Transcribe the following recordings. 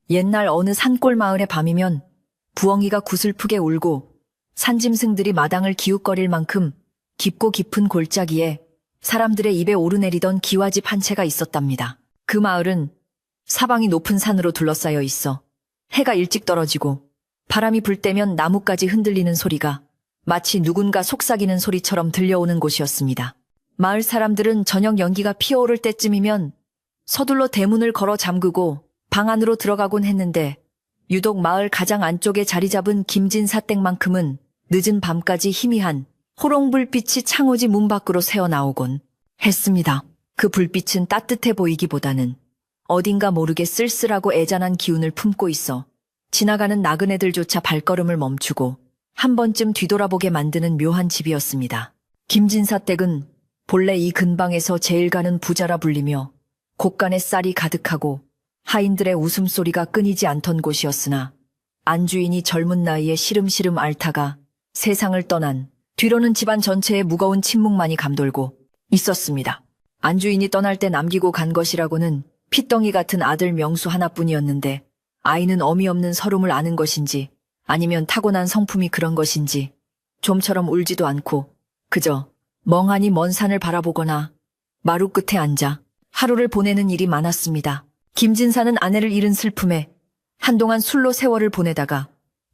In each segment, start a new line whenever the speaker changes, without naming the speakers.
옛날 어느 산골 마을의 밤이면 부엉이가 구슬프게 울고 산짐승들이 마당을 기웃거릴 만큼 깊고 깊은 골짜기에 사람들의 입에 오르내리던 기와집 한 채가 있었답니다. 그 마을은 사방이 높은 산으로 둘러싸여 있어 해가 일찍 떨어지고 바람이 불 때면 나뭇가지 흔들리는 소리가 마치 누군가 속삭이는 소리처럼 들려오는 곳이었습니다. 마을 사람들은 저녁 연기가 피어오를 때쯤이면 서둘러 대문을 걸어 잠그고 방 안으로 들어가곤 했는데 유독 마을 가장 안쪽에 자리 잡은 김진사 댁만큼은 늦은 밤까지 희미한 호롱불빛이 창호지 문 밖으로 새어나오곤 했습니다. 그 불빛은 따뜻해 보이기보다는 어딘가 모르게 쓸쓸하고 애잔한 기운을 품고 있어 지나가는 나그네들조차 발걸음을 멈추고 한 번쯤 뒤돌아보게 만드는 묘한 집이었습니다. 김진사 댁은 본래 이 근방에서 제일 가는 부자라 불리며 곳간에 쌀이 가득하고 하인들의 웃음소리가 끊이지 않던 곳이었으나 안주인이 젊은 나이에 시름시름 앓다가 세상을 떠난 뒤로는 집안 전체에 무거운 침묵만이 감돌고 있었습니다. 안주인이 떠날 때 남기고 간 것이라고는 핏덩이 같은 아들 명수 하나뿐이었는데 아이는 어미 없는 서름을 아는 것인지 아니면 타고난 성품이 그런 것인지 좀처럼 울지도 않고 그저 멍하니 먼 산을 바라보거나 마루 끝에 앉아 하루를 보내는 일이 많았습니다. 김진사는 아내를 잃은 슬픔에 한동안 술로 세월을 보내다가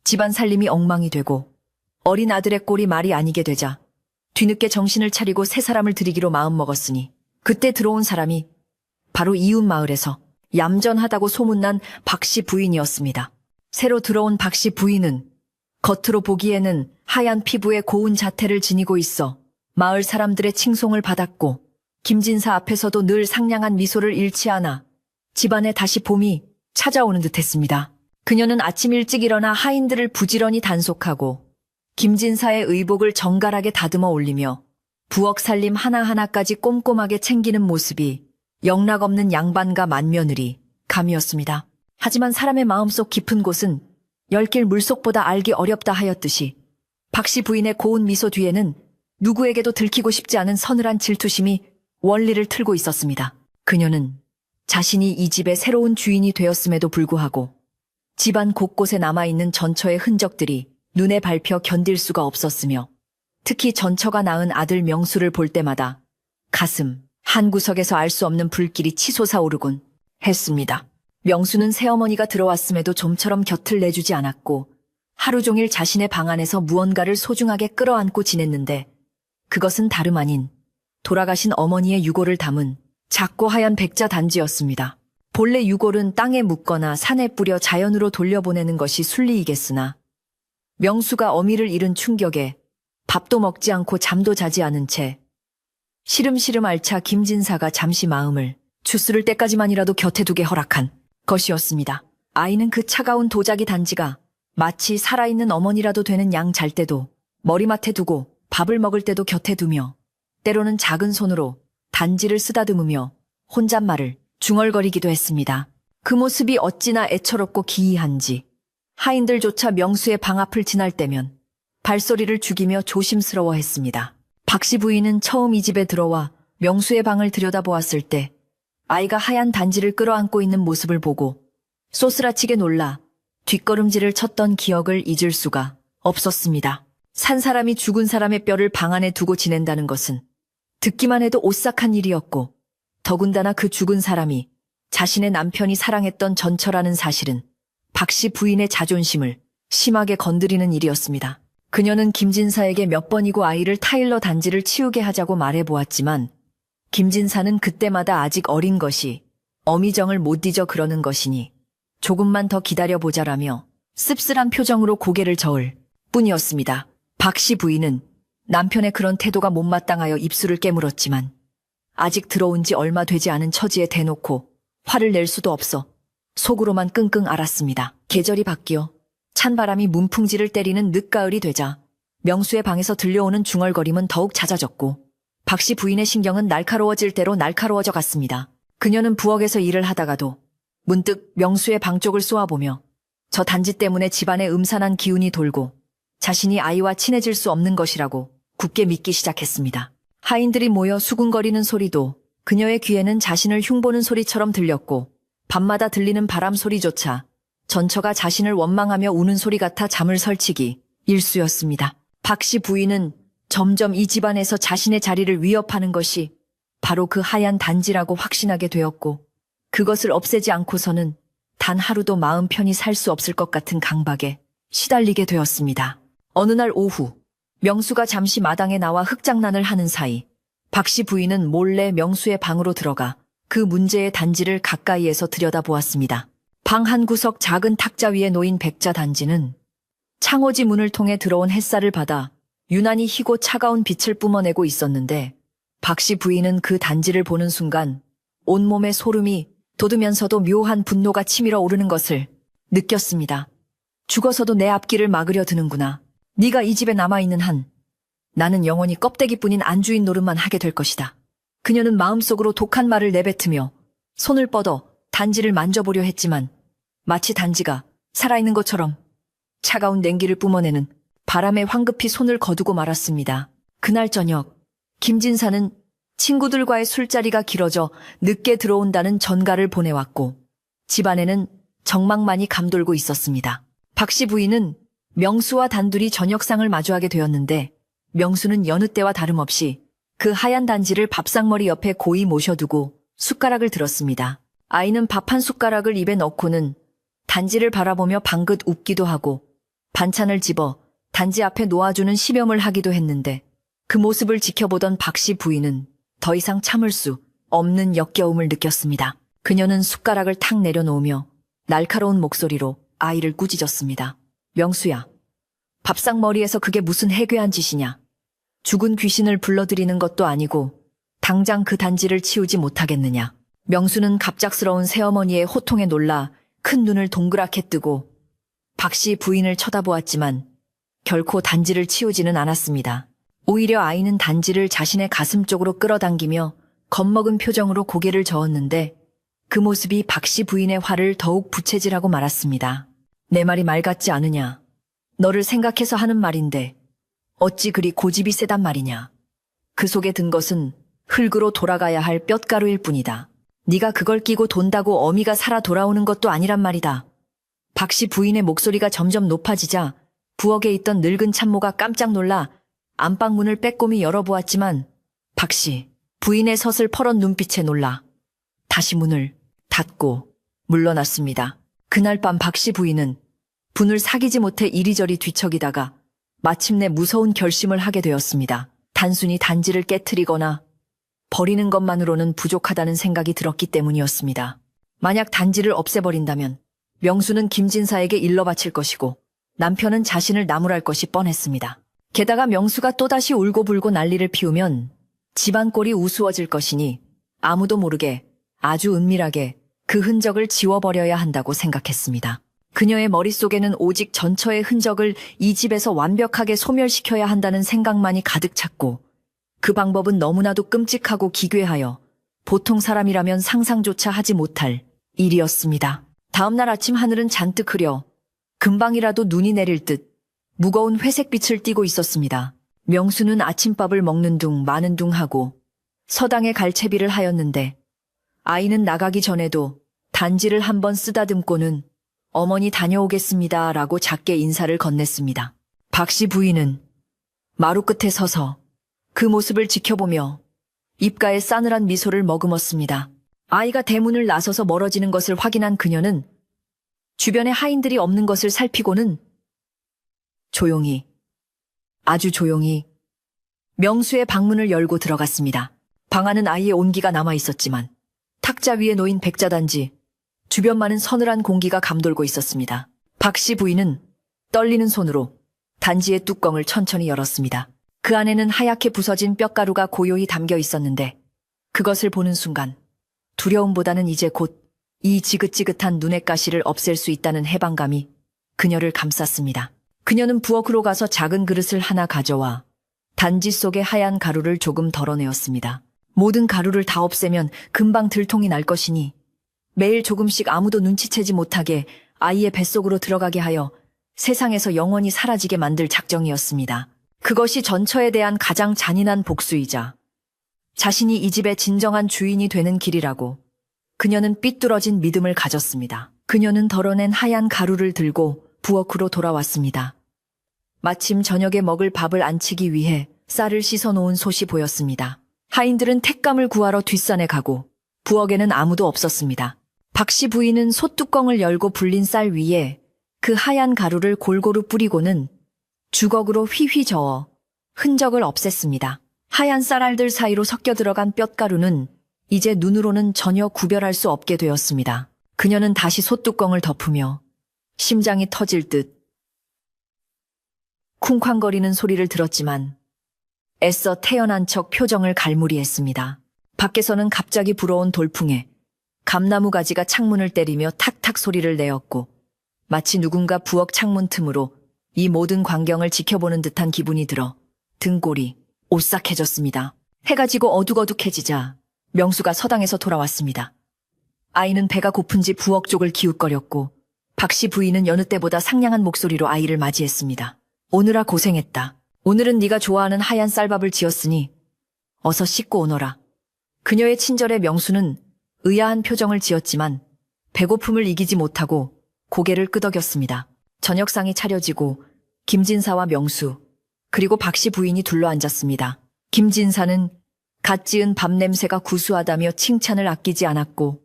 집안 살림이 엉망이 되고 어린 아들의 꼴이 말이 아니게 되자 뒤늦게 정신을 차리고 새 사람을 들이기로 마음먹었으니 그때 들어온 사람이 바로 이웃 마을에서 얌전하다고 소문난 박씨 부인이었습니다. 새로 들어온 박씨 부인은 겉으로 보기에는 하얀 피부에 고운 자태를 지니고 있어 마을 사람들의 칭송을 받았고 김진사 앞에서도 늘 상냥한 미소를 잃지 않아 집안에 다시 봄이 찾아오는 듯했습니다. 그녀는 아침 일찍 일어나 하인들을 부지런히 단속하고 김진사의 의복을 정갈하게 다듬어 올리며 부엌 살림 하나하나까지 꼼꼼하게 챙기는 모습이 영락없는 양반과 맏며느리 감이었습니다. 하지만 사람의 마음속 깊은 곳은 열길 물속보다 알기 어렵다 하였듯이 박씨 부인의 고운 미소 뒤에는 누구에게도 들키고 싶지 않은 서늘한 질투심이 원리를 틀고 있었습니다. 그녀는 자신이 이 집의 새로운 주인이 되었음에도 불구하고 집안 곳곳에 남아있는 전처의 흔적들이 눈에 밟혀 견딜 수가 없었으며 특히 전처가 낳은 아들 명수를 볼 때마다 가슴 한구석에서 알 수 없는 불길이 치솟아 오르곤 했습니다. 명수는 새어머니가 들어왔음에도 좀처럼 곁을 내주지 않았고 하루 종일 자신의 방 안에서 무언가를 소중하게 끌어안고 지냈는데 그것은 다름 아닌 돌아가신 어머니의 유골을 담은 작고 하얀 백자 단지였습니다. 본래 유골은 땅에 묻거나 산에 뿌려 자연으로 돌려보내는 것이 순리이겠으나 명수가 어미를 잃은 충격에 밥도 먹지 않고 잠도 자지 않은 채 시름시름 앓자 김진사가 잠시 마음을 추스를 때까지만이라도 곁에 두게 허락한 것이었습니다. 아이는 그 차가운 도자기 단지가 마치 살아있는 어머니라도 되는 양 잘 때도 머리맡에 두고 밥을 먹을 때도 곁에 두며 때로는 작은 손으로 단지를 쓰다듬으며 혼잣말을 중얼거리기도 했습니다. 그 모습이 어찌나 애처롭고 기이한지 하인들조차 명수의 방 앞을 지날 때면 발소리를 죽이며 조심스러워했습니다. 박씨 부인은 처음 이 집에 들어와 명수의 방을 들여다보았을 때 아이가 하얀 단지를 끌어안고 있는 모습을 보고 쏘스라치게 놀라 뒷걸음질을 쳤던 기억을 잊을 수가 없었습니다. 산 사람이 죽은 사람의 뼈를 방 안에 두고 지낸다는 것은 듣기만 해도 오싹한 일이었고 더군다나 그 죽은 사람이 자신의 남편이 사랑했던 전처라는 사실은 박씨 부인의 자존심을 심하게 건드리는 일이었습니다. 그녀는 김진사에게 몇 번이고 아이를 타일러 단지를 치우게 하자고 말해보았지만 김진사는 그때마다 아직 어린 것이 어미정을 못 잊어 그러는 것이니 조금만 더 기다려보자라며 씁쓸한 표정으로 고개를 저을 뿐이었습니다. 박씨 부인은 남편의 그런 태도가 못마땅하여 입술을 깨물었지만 아직 들어온 지 얼마 되지 않은 처지에 대놓고 화를 낼 수도 없어 속으로만 끙끙 앓았습니다. 계절이 바뀌어 찬바람이 문풍지를 때리는 늦가을이 되자 명수의 방에서 들려오는 중얼거림은 더욱 잦아졌고 박씨 부인의 신경은 날카로워질 대로 날카로워져 갔습니다. 그녀는 부엌에서 일을 하다가도 문득 명수의 방 쪽을 쏘아보며 저 단지 때문에 집안에 음산한 기운이 돌고 자신이 아이와 친해질 수 없는 것이라고 굳게 믿기 시작했습니다. 하인들이 모여 수군거리는 소리도 그녀의 귀에는 자신을 흉보는 소리처럼 들렸고 밤마다 들리는 바람 소리조차 전처가 자신을 원망하며 우는 소리 같아 잠을 설치기 일쑤였습니다. 박씨 부인은 점점 이 집안에서 자신의 자리를 위협하는 것이 바로 그 하얀 단지라고 확신하게 되었고, 그것을 없애지 않고서는 단 하루도 마음 편히 살 수 없을 것 같은 강박에 시달리게 되었습니다. 어느 날 오후, 명수가 잠시 마당에 나와 흙장난을 하는 사이 박씨 부인은 몰래 명수의 방으로 들어가 그 문제의 단지를 가까이에서 들여다보았습니다. 방 한 구석 작은 탁자 위에 놓인 백자 단지는 창호지 문을 통해 들어온 햇살을 받아 유난히 희고 차가운 빛을 뿜어내고 있었는데, 박씨 부인은 그 단지를 보는 순간 온몸에 소름이 돋으면서도 묘한 분노가 치밀어 오르는 것을 느꼈습니다. 죽어서도 내 앞길을 막으려 드는구나. 네가 이 집에 남아있는 한 나는 영원히 껍데기뿐인 안주인 노릇만 하게 될 것이다. 그녀는 마음속으로 독한 말을 내뱉으며 손을 뻗어 단지를 만져보려 했지만 마치 단지가 살아있는 것처럼 차가운 냉기를 뿜어내는 바람에 황급히 손을 거두고 말았습니다. 그날 저녁, 김진사는 친구들과의 술자리가 길어져 늦게 들어온다는 전가를 보내왔고, 집안에는 정막만이 감돌고 있었습니다. 박씨 부인은 명수와 단둘이 저녁상을 마주하게 되었는데, 명수는 여느 때와 다름없이 그 하얀 단지를 밥상머리 옆에 고이 모셔두고 숟가락을 들었습니다. 아이는 밥 한 숟가락을 입에 넣고는 단지를 바라보며 방긋 웃기도 하고 반찬을 집어 단지 앞에 놓아주는 시험을 하기도 했는데, 그 모습을 지켜보던 박씨 부인은 더 이상 참을 수 없는 역겨움을 느꼈습니다. 그녀는 숟가락을 탁 내려놓으며 날카로운 목소리로 아이를 꾸짖었습니다. 명수야, 밥상머리에서 그게 무슨 해괴한 짓이냐. 죽은 귀신을 불러들이는 것도 아니고 당장 그 단지를 치우지 못하겠느냐. 명수는 갑작스러운 새어머니의 호통에 놀라 큰 눈을 동그랗게 뜨고 박씨 부인을 쳐다보았지만 결코 단지를 치우지는 않았습니다. 오히려 아이는 단지를 자신의 가슴 쪽으로 끌어당기며 겁먹은 표정으로 고개를 저었는데, 그 모습이 박씨 부인의 화를 더욱 부채질하고 말았습니다. 내 말이 말 같지 않으냐. 너를 생각해서 하는 말인데 어찌 그리 고집이 세단 말이냐. 그 속에 든 것은 흙으로 돌아가야 할 뼛가루일 뿐이다. 네가 그걸 끼고 돈다고 어미가 살아 돌아오는 것도 아니란 말이다. 박씨 부인의 목소리가 점점 높아지자 부엌에 있던 늙은 참모가 깜짝 놀라 안방문을 빼꼼히 열어보았지만 박씨 부인의 서슬 퍼런 눈빛에 놀라 다시 문을 닫고 물러났습니다. 그날 밤 박씨 부인은 분을 사기지 못해 이리저리 뒤척이다가 마침내 무서운 결심을 하게 되었습니다. 단순히 단지를 깨트리거나 버리는 것만으로는 부족하다는 생각이 들었기 때문이었습니다. 만약 단지를 없애버린다면 명수는 김진사에게 일러 바칠 것이고 남편은 자신을 나무랄 것이 뻔했습니다. 게다가 명수가 또다시 울고불고 난리를 피우면 집안 꼴이 우스워질 것이니 아무도 모르게 아주 은밀하게 그 흔적을 지워버려야 한다고 생각했습니다. 그녀의 머릿속에는 오직 전처의 흔적을 이 집에서 완벽하게 소멸시켜야 한다는 생각만이 가득 찼고, 그 방법은 너무나도 끔찍하고 기괴하여 보통 사람이라면 상상조차 하지 못할 일이었습니다. 다음날 아침 하늘은 잔뜩 흐려 금방이라도 눈이 내릴 듯 무거운 회색빛을 띠고 있었습니다. 명수는 아침밥을 먹는 둥 마는 둥 하고 서당에 갈 채비를 하였는데, 아이는 나가기 전에도 단지를 한번 쓰다듬고는 어머니 다녀오겠습니다 라고 작게 인사를 건넸습니다. 박씨 부인은 마루 끝에 서서 그 모습을 지켜보며 입가에 싸늘한 미소를 머금었습니다. 아이가 대문을 나서서 멀어지는 것을 확인한 그녀는 주변에 하인들이 없는 것을 살피고는 조용히, 아주 조용히 명수의 방문을 열고 들어갔습니다. 방 안은 아이의 온기가 남아 있었지만 탁자 위에 놓인 백자단지, 주변만은 서늘한 공기가 감돌고 있었습니다. 박씨 부인은 떨리는 손으로 단지의 뚜껑을 천천히 열었습니다. 그 안에는 하얗게 부서진 뼈가루가 고요히 담겨 있었는데, 그것을 보는 순간 두려움보다는 이제 곧 이 지긋지긋한 눈의 가시를 없앨 수 있다는 해방감이 그녀를 감쌌습니다. 그녀는 부엌으로 가서 작은 그릇을 하나 가져와 단지 속의 하얀 가루를 조금 덜어내었습니다. 모든 가루를 다 없애면 금방 들통이 날 것이니 매일 조금씩 아무도 눈치채지 못하게 아이의 뱃속으로 들어가게 하여 세상에서 영원히 사라지게 만들 작정이었습니다. 그것이 전처에 대한 가장 잔인한 복수이자 자신이 이 집의 진정한 주인이 되는 길이라고 그녀는 삐뚤어진 믿음을 가졌습니다. 그녀는 덜어낸 하얀 가루를 들고 부엌으로 돌아왔습니다. 마침 저녁에 먹을 밥을 안치기 위해 쌀을 씻어놓은 솥이 보였습니다. 하인들은 택감을 구하러 뒷산에 가고 부엌에는 아무도 없었습니다. 박씨 부인은 솥 뚜껑을 열고 불린 쌀 위에 그 하얀 가루를 골고루 뿌리고는 주걱으로 휘휘 저어 흔적을 없앴습니다. 하얀 쌀알들 사이로 섞여 들어간 뼛가루는 이제 눈으로는 전혀 구별할 수 없게 되었습니다. 그녀는 다시 솥뚜껑을 덮으며 심장이 터질 듯 쿵쾅거리는 소리를 들었지만 애써 태연한 척 표정을 갈무리했습니다. 밖에서는 갑자기 불어온 돌풍에 감나무 가지가 창문을 때리며 탁탁 소리를 내었고 마치 누군가 부엌 창문 틈으로 이 모든 광경을 지켜보는 듯한 기분이 들어 등골이 오싹해졌습니다. 해가 지고 어둑어둑해지자 명수가 서당에서 돌아왔습니다. 아이는 배가 고픈지 부엌 쪽을 기웃거렸고 박씨 부인은 여느 때보다 상냥한 목소리로 아이를 맞이했습니다. 오느라 고생했다. 오늘은 네가 좋아하는 하얀 쌀밥을 지었으니 어서 씻고 오너라. 그녀의 친절에 명수는 의아한 표정을 지었지만 배고픔을 이기지 못하고 고개를 끄덕였습니다. 저녁상이 차려지고 김진사와 명수 그리고 박씨 부인이 둘러앉았습니다. 김진사는 갓 지은 밥 냄새가 구수하다며 칭찬을 아끼지 않았고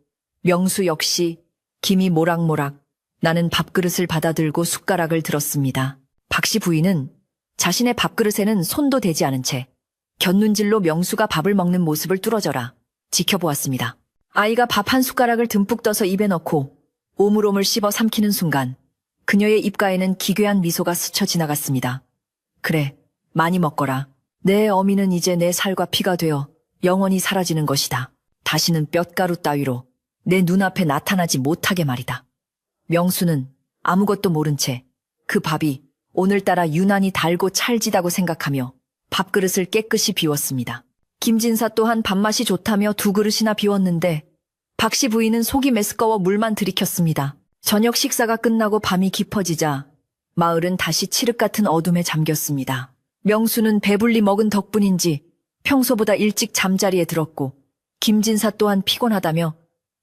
명수 역시 김이 모락모락 나는 밥그릇을 받아들고 숟가락을 들었습니다. 박씨 부인은 자신의 밥그릇에는 손도 대지 않은 채 곁눈질로 명수가 밥을 먹는 모습을 뚫어져라 지켜보았습니다. 아이가 밥 한 숟가락을 듬뿍 떠서 입에 넣고 오물오물 씹어 삼키는 순간 그녀의 입가에는 기괴한 미소가 스쳐 지나갔습니다. 그래, 많이 먹거라. 내 어미는 이제 내 살과 피가 되어 영원히 사라지는 것이다. 다시는 뼛가루 따위로 내 눈앞에 나타나지 못하게 말이다. 명수는 아무것도 모른 채 그 밥이 오늘따라 유난히 달고 찰지다고 생각하며 밥그릇을 깨끗이 비웠습니다. 김진사 또한 밥맛이 좋다며 두 그릇이나 비웠는데 박씨 부인은 속이 메스꺼워 물만 들이켰습니다. 저녁 식사가 끝나고 밤이 깊어지자 마을은 다시 칠흑 같은 어둠에 잠겼습니다. 명수는 배불리 먹은 덕분인지 평소보다 일찍 잠자리에 들었고 김진사 또한 피곤하다며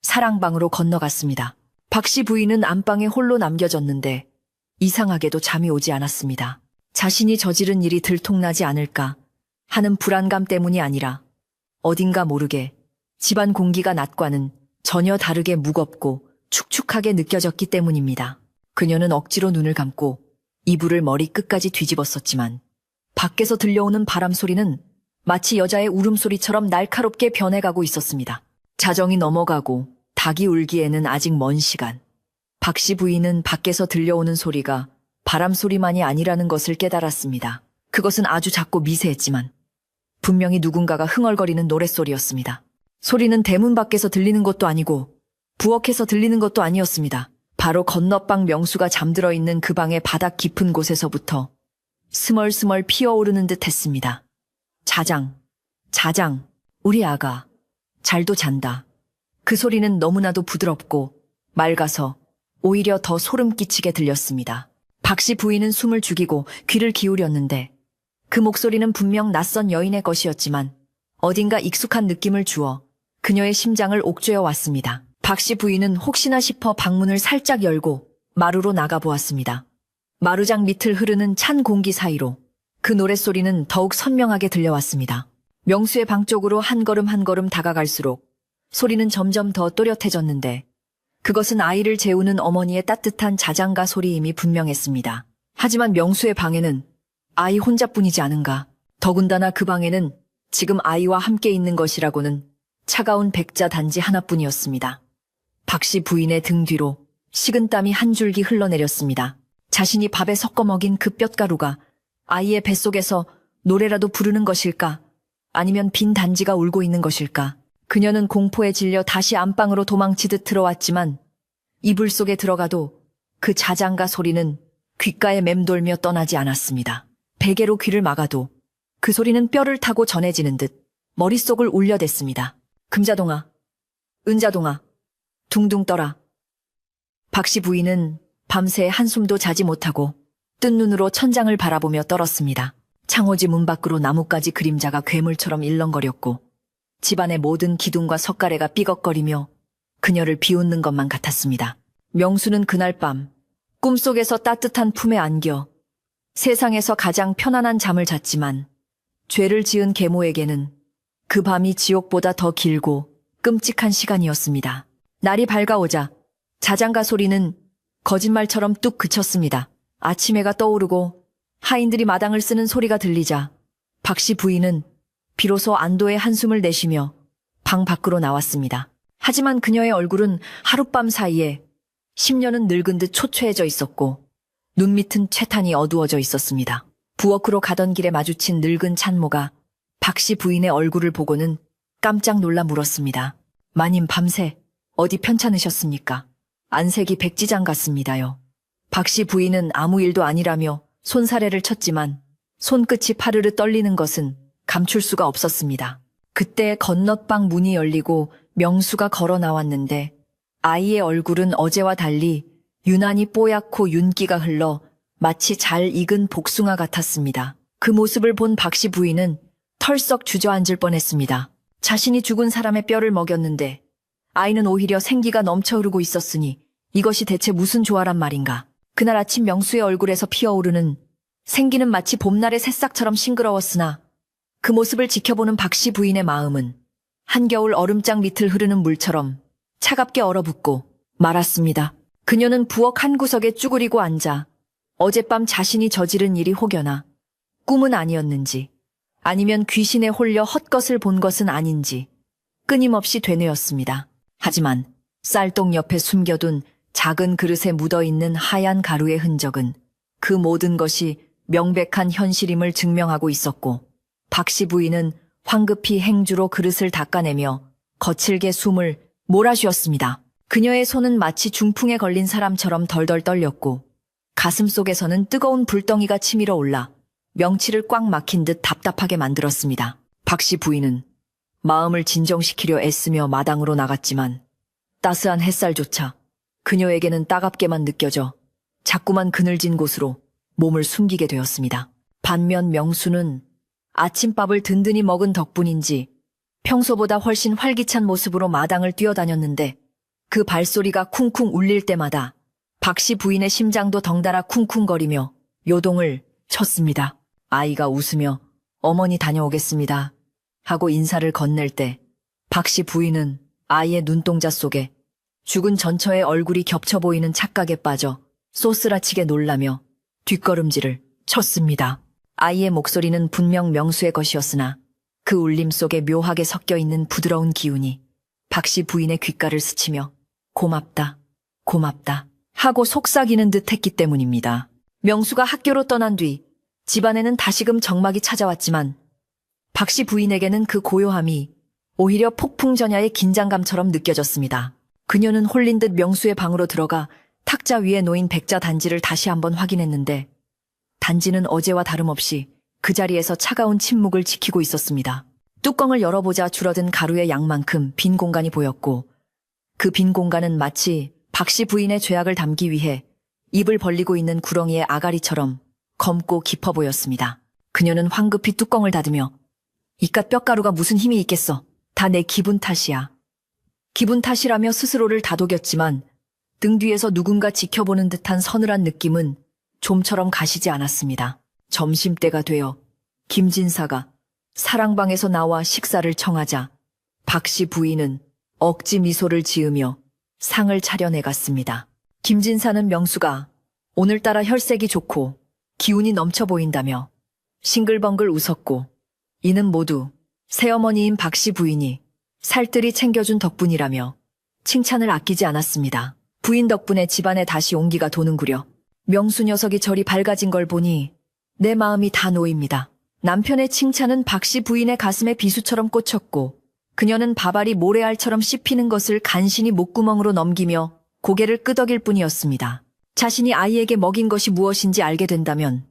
사랑방으로 건너갔습니다. 박씨 부인은 안방에 홀로 남겨졌는데 이상하게도 잠이 오지 않았습니다. 자신이 저지른 일이 들통나지 않을까 하는 불안감 때문이 아니라 어딘가 모르게 집안 공기가 낮과는 전혀 다르게 무겁고 축축하게 느껴졌기 때문입니다. 그녀는 억지로 눈을 감고 이불을 머리 끝까지 뒤집었었지만 밖에서 들려오는 바람 소리는 마치 여자의 울음소리처럼 날카롭게 변해가고 있었습니다. 자정이 넘어가고 닭이 울기에는 아직 먼 시간. 박씨 부인은 밖에서 들려오는 소리가 바람 소리만이 아니라는 것을 깨달았습니다. 그것은 아주 작고 미세했지만 분명히 누군가가 흥얼거리는 노랫소리였습니다. 소리는 대문 밖에서 들리는 것도 아니고 부엌에서 들리는 것도 아니었습니다. 바로 건너방 명수가 잠들어 있는 그 방의 바닥 깊은 곳에서부터 스멀스멀 피어오르는 듯 했습니다. 자장, 우리 아가, 잘도 잔다. 그 소리는 너무나도 부드럽고 맑아서 오히려 더 소름 끼치게 들렸습니다. 박씨 부인은 숨을 죽이고 귀를 기울였는데 그 목소리는 분명 낯선 여인의 것이었지만 어딘가 익숙한 느낌을 주어 그녀의 심장을 옥죄어 왔습니다. 박씨 부인은 혹시나 싶어 방문을 살짝 열고 마루로 나가보았습니다. 마루장 밑을 흐르는 찬 공기 사이로 그 노랫소리는 더욱 선명하게 들려왔습니다. 명수의 방 쪽으로 한 걸음 한 걸음 다가갈수록 소리는 점점 더 또렷해졌는데 그것은 아이를 재우는 어머니의 따뜻한 자장가 소리임이 분명했습니다. 하지만 명수의 방에는 아이 혼자뿐이지 않은가. 더군다나 그 방에는 지금 아이와 함께 있는 것이라고는 차가운 백자 단지 하나뿐이었습니다. 박씨 부인의 등 뒤로 식은땀이 한 줄기 흘러내렸습니다. 자신이 밥에 섞어 먹인 그 뼛가루가 아이의 뱃속에서 노래라도 부르는 것일까? 아니면 빈 단지가 울고 있는 것일까? 그녀는 공포에 질려 다시 안방으로 도망치듯 들어왔지만 이불 속에 들어가도 그 자장가 소리는 귓가에 맴돌며 떠나지 않았습니다. 베개로 귀를 막아도 그 소리는 뼈를 타고 전해지는 듯 머릿속을 울려댔습니다. 금자동아, 은자동아, 둥둥 떠라. 박씨 부인은 밤새 한숨도 자지 못하고 뜬 눈으로 천장을 바라보며 떨었습니다. 창호지 문 밖으로 나뭇가지 그림자가 괴물처럼 일렁거렸고 집안의 모든 기둥과 석가래가 삐걱거리며 그녀를 비웃는 것만 같았습니다. 명수는 그날 밤 꿈속에서 따뜻한 품에 안겨 세상에서 가장 편안한 잠을 잤지만 죄를 지은 계모에게는 그 밤이 지옥보다 더 길고 끔찍한 시간이었습니다. 날이 밝아오자 자장가 소리는 거짓말처럼 뚝 그쳤습니다. 아침 해가 떠오르고 하인들이 마당을 쓰는 소리가 들리자 박씨 부인은 비로소 안도의 한숨을 내쉬며 방 밖으로 나왔습니다. 하지만 그녀의 얼굴은 하룻밤 사이에 10년은 늙은 듯 초췌해져 있었고 눈 밑은 채탄이 어두워져 있었습니다. 부엌으로 가던 길에 마주친 늙은 찬모가 박씨 부인의 얼굴을 보고는 깜짝 놀라 물었습니다. 마님 밤새 어디 편찮으셨습니까? 안색이 백지장 같습니다요. 박씨 부인은 아무 일도 아니라며 손사래를 쳤지만 손끝이 파르르 떨리는 것은 감출 수가 없었습니다. 그때 건너방 문이 열리고 명수가 걸어 나왔는데 아이의 얼굴은 어제와 달리 유난히 뽀얗고 윤기가 흘러 마치 잘 익은 복숭아 같았습니다. 그 모습을 본 박씨 부인은 털썩 주저앉을 뻔했습니다. 자신이 죽은 사람의 뼈를 먹였는데 아이는 오히려 생기가 넘쳐 흐르고 있었으니 이것이 대체 무슨 조화란 말인가. 그날 아침 명수의 얼굴에서 피어오르는 생기는 마치 봄날의 새싹처럼 싱그러웠으나 그 모습을 지켜보는 박씨 부인의 마음은 한겨울 얼음장 밑을 흐르는 물처럼 차갑게 얼어붙고 말았습니다. 그녀는 부엌 한 구석에 쭈그리고 앉아 어젯밤 자신이 저지른 일이 혹여나 꿈은 아니었는지 아니면 귀신에 홀려 헛것을 본 것은 아닌지 끊임없이 되뇌었습니다. 하지만 쌀똥 옆에 숨겨둔 작은 그릇에 묻어있는 하얀 가루의 흔적은 그 모든 것이 명백한 현실임을 증명하고 있었고 박씨 부인은 황급히 행주로 그릇을 닦아내며 거칠게 숨을 몰아쉬었습니다. 그녀의 손은 마치 중풍에 걸린 사람처럼 덜덜 떨렸고 가슴 속에서는 뜨거운 불덩이가 치밀어 올라 명치를 꽉 막힌 듯 답답하게 만들었습니다. 박씨 부인은 마음을 진정시키려 애쓰며 마당으로 나갔지만 따스한 햇살조차 그녀에게는 따갑게만 느껴져 자꾸만 그늘진 곳으로 몸을 숨기게 되었습니다. 반면 명수는 아침밥을 든든히 먹은 덕분인지 평소보다 훨씬 활기찬 모습으로 마당을 뛰어다녔는데 그 발소리가 쿵쿵 울릴 때마다 박씨 부인의 심장도 덩달아 쿵쿵거리며 요동을 쳤습니다. 아이가 웃으며 어머니 다녀오겠습니다 하고 인사를 건넬 때 박씨 부인은 아이의 눈동자 속에 죽은 전처의 얼굴이 겹쳐 보이는 착각에 빠져 쏘스라치게 놀라며 뒷걸음질을 쳤습니다. 아이의 목소리는 분명 명수의 것이었으나 그 울림 속에 묘하게 섞여 있는 부드러운 기운이 박씨 부인의 귓가를 스치며 고맙다, 고맙다 하고 속삭이는 듯 했기 때문입니다. 명수가 학교로 떠난 뒤 집안에는 다시금 적막이 찾아왔지만 박씨 부인에게는 그 고요함이 오히려 폭풍전야의 긴장감처럼 느껴졌습니다. 그녀는 홀린 듯 명수의 방으로 들어가 탁자 위에 놓인 백자 단지를 다시 한번 확인했는데 단지는 어제와 다름없이 그 자리에서 차가운 침묵을 지키고 있었습니다. 뚜껑을 열어보자 줄어든 가루의 양만큼 빈 공간이 보였고 그 빈 공간은 마치 박씨 부인의 죄악을 담기 위해 입을 벌리고 있는 구렁이의 아가리처럼 검고 깊어 보였습니다. 그녀는 황급히 뚜껑을 닫으며 이깟 뼈가루가 무슨 힘이 있겠어. 다 내 기분 탓이야. 기분 탓이라며 스스로를 다독였지만 등 뒤에서 누군가 지켜보는 듯한 서늘한 느낌은 좀처럼 가시지 않았습니다. 점심때가 되어 김진사가 사랑방에서 나와 식사를 청하자 박씨 부인은 억지 미소를 지으며 상을 차려내갔습니다. 김진사는 명수가 오늘따라 혈색이 좋고 기운이 넘쳐 보인다며 싱글벙글 웃었고 이는 모두 새어머니인 박씨 부인이 살뜰히 챙겨준 덕분이라며 칭찬을 아끼지 않았습니다. 부인 덕분에 집안에 다시 온기가 도는구려. 명수 녀석이 저리 밝아진 걸 보니 내 마음이 다 놓입니다. 남편의 칭찬은 박씨 부인의 가슴에 비수처럼 꽂혔고 그녀는 밥알이 모래알처럼 씹히는 것을 간신히 목구멍으로 넘기며 고개를 끄덕일 뿐이었습니다. 자신이 아이에게 먹인 것이 무엇인지 알게 된다면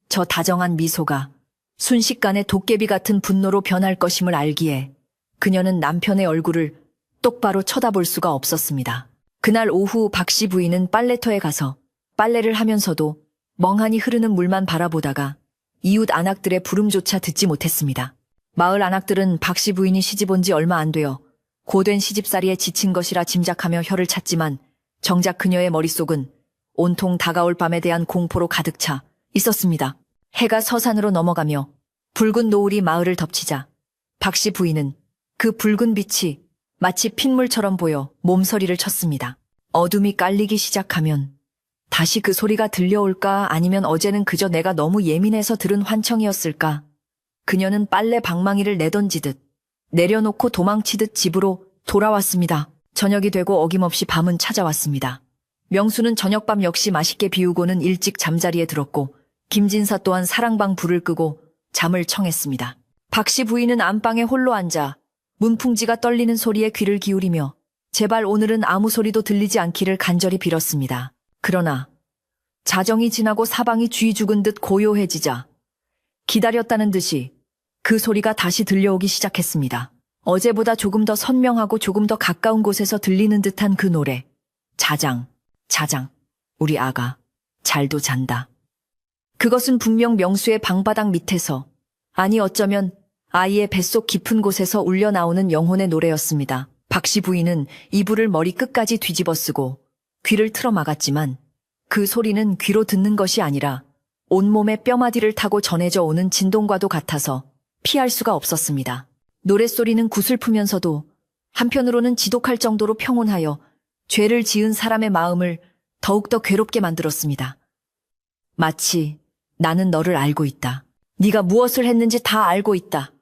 저 다정한 미소가 순식간에 도깨비 같은 분노로 변할 것임을 알기에 그녀는 남편의 얼굴을 똑바로 쳐다볼 수가 없었습니다. 그날 오후 박씨 부인은 빨래터에 가서 빨래를 하면서도 멍하니 흐르는 물만 바라보다가 이웃 안악들의 부름조차 듣지 못했습니다. 마을 안악들은 박씨 부인이 시집 온 지 얼마 안 되어 고된 시집살이에 지친 것이라 짐작하며 혀를 찼지만 정작 그녀의 머릿속은 온통 다가올 밤에 대한 공포로 가득 차 있었습니다. 해가 서산으로 넘어가며 붉은 노을이 마을을 덮치자 박씨 부인은 그 붉은 빛이 마치 핏물처럼 보여 몸서리를 쳤습니다. 어둠이 깔리기 시작하면 다시 그 소리가 들려올까, 아니면 어제는 그저 내가 너무 예민해서 들은 환청이었을까. 그녀는 빨래 방망이를 내던지듯 내려놓고 도망치듯 집으로 돌아왔습니다. 저녁이 되고 어김없이 밤은 찾아왔습니다. 명수는 저녁밥 역시 맛있게 비우고는 일찍 잠자리에 들었고 김진사 또한 사랑방 불을 끄고 잠을 청했습니다. 박씨 부인은 안방에 홀로 앉아 문풍지가 떨리는 소리에 귀를 기울이며 제발 오늘은 아무 소리도 들리지 않기를 간절히 빌었습니다. 그러나 자정이 지나고 사방이 쥐 죽은 듯 고요해지자 기다렸다는 듯이 그 소리가 다시 들려오기 시작했습니다. 어제보다 조금 더 선명하고 조금 더 가까운 곳에서 들리는 듯한 그 노래. 자장, 자장, 우리 아가 잘도 잔다. 그것은 분명 명수의 방바닥 밑에서, 아니 어쩌면 아이의 뱃속 깊은 곳에서 울려나오는 영혼의 노래였습니다. 박씨 부인은 이불을 머리 끝까지 뒤집어 쓰고 귀를 틀어 막았지만 그 소리는 귀로 듣는 것이 아니라 온몸의 뼈마디를 타고 전해져 오는 진동과도 같아서 피할 수가 없었습니다. 노랫소리는 구슬프면서도 한편으로는 지독할 정도로 평온하여 죄를 지은 사람의 마음을 더욱더 괴롭게 만들었습니다. 마치 나는 너를 알고 있다. 네가 무엇을 했는지 다 알고 있다.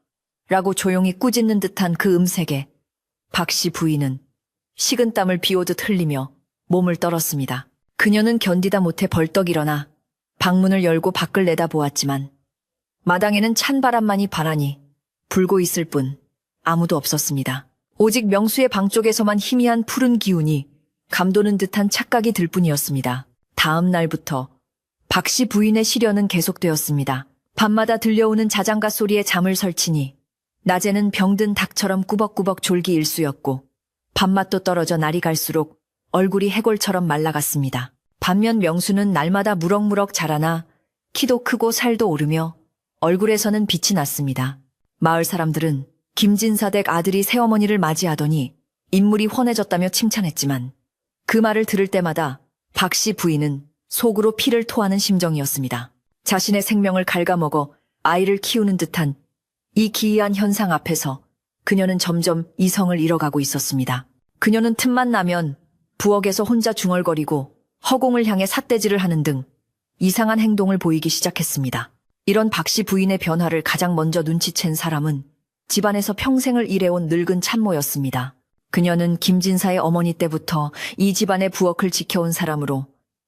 라고 조용히 꾸짖는 듯한 그 음색에 박씨 부인은 식은땀을 비오듯 흘리며 몸을 떨었습니다. 그녀는 견디다 못해 벌떡 일어나 방문을 열고 밖을 내다보았지만 마당에는 찬바람만이 바라니 불고 있을 뿐 아무도 없었습니다. 오직 명수의 방 쪽에서만 희미한 푸른 기운이 감도는 듯한 착각이 들 뿐이었습니다. 다음 날부터 박씨 부인의 시련은 계속되었습니다. 밤마다 들려오는 자장가 소리에 잠을 설치니 낮에는 병든 닭처럼 꾸벅꾸벅 졸기 일쑤였고 밥맛도 떨어져 날이 갈수록 얼굴이 해골처럼 말라갔습니다. 반면 명수는 날마다 무럭무럭 자라나 키도 크고 살도 오르며 얼굴에서는 빛이 났습니다. 마을 사람들은 김진사댁 아들이 새어머니를 맞이하더니 인물이 훤해졌다며 칭찬했지만 그 말을 들을 때마다 박씨 부인은 속으로 피를 토하는 심정이었습니다. 자신의 생명을 갉아먹어 아이를 키우는 듯한 이 기이한 현상 앞에서 그녀는 점점 이성을 잃어가고 있었습니다. 그녀는 틈만 나면 부엌에서 혼자 중얼거리고 허공을 향해 삿대질을 하는 등 이상한 행동을 보이기 시작했습니다. 이런 박씨 부인의 변화를 가장 먼저 눈치챈 사람은 집안에서 평생을 일해온 늙은 참모였습니다. 그녀는 김진사의 어머니 때부터 이 집안의 부엌을 지켜온 사람으로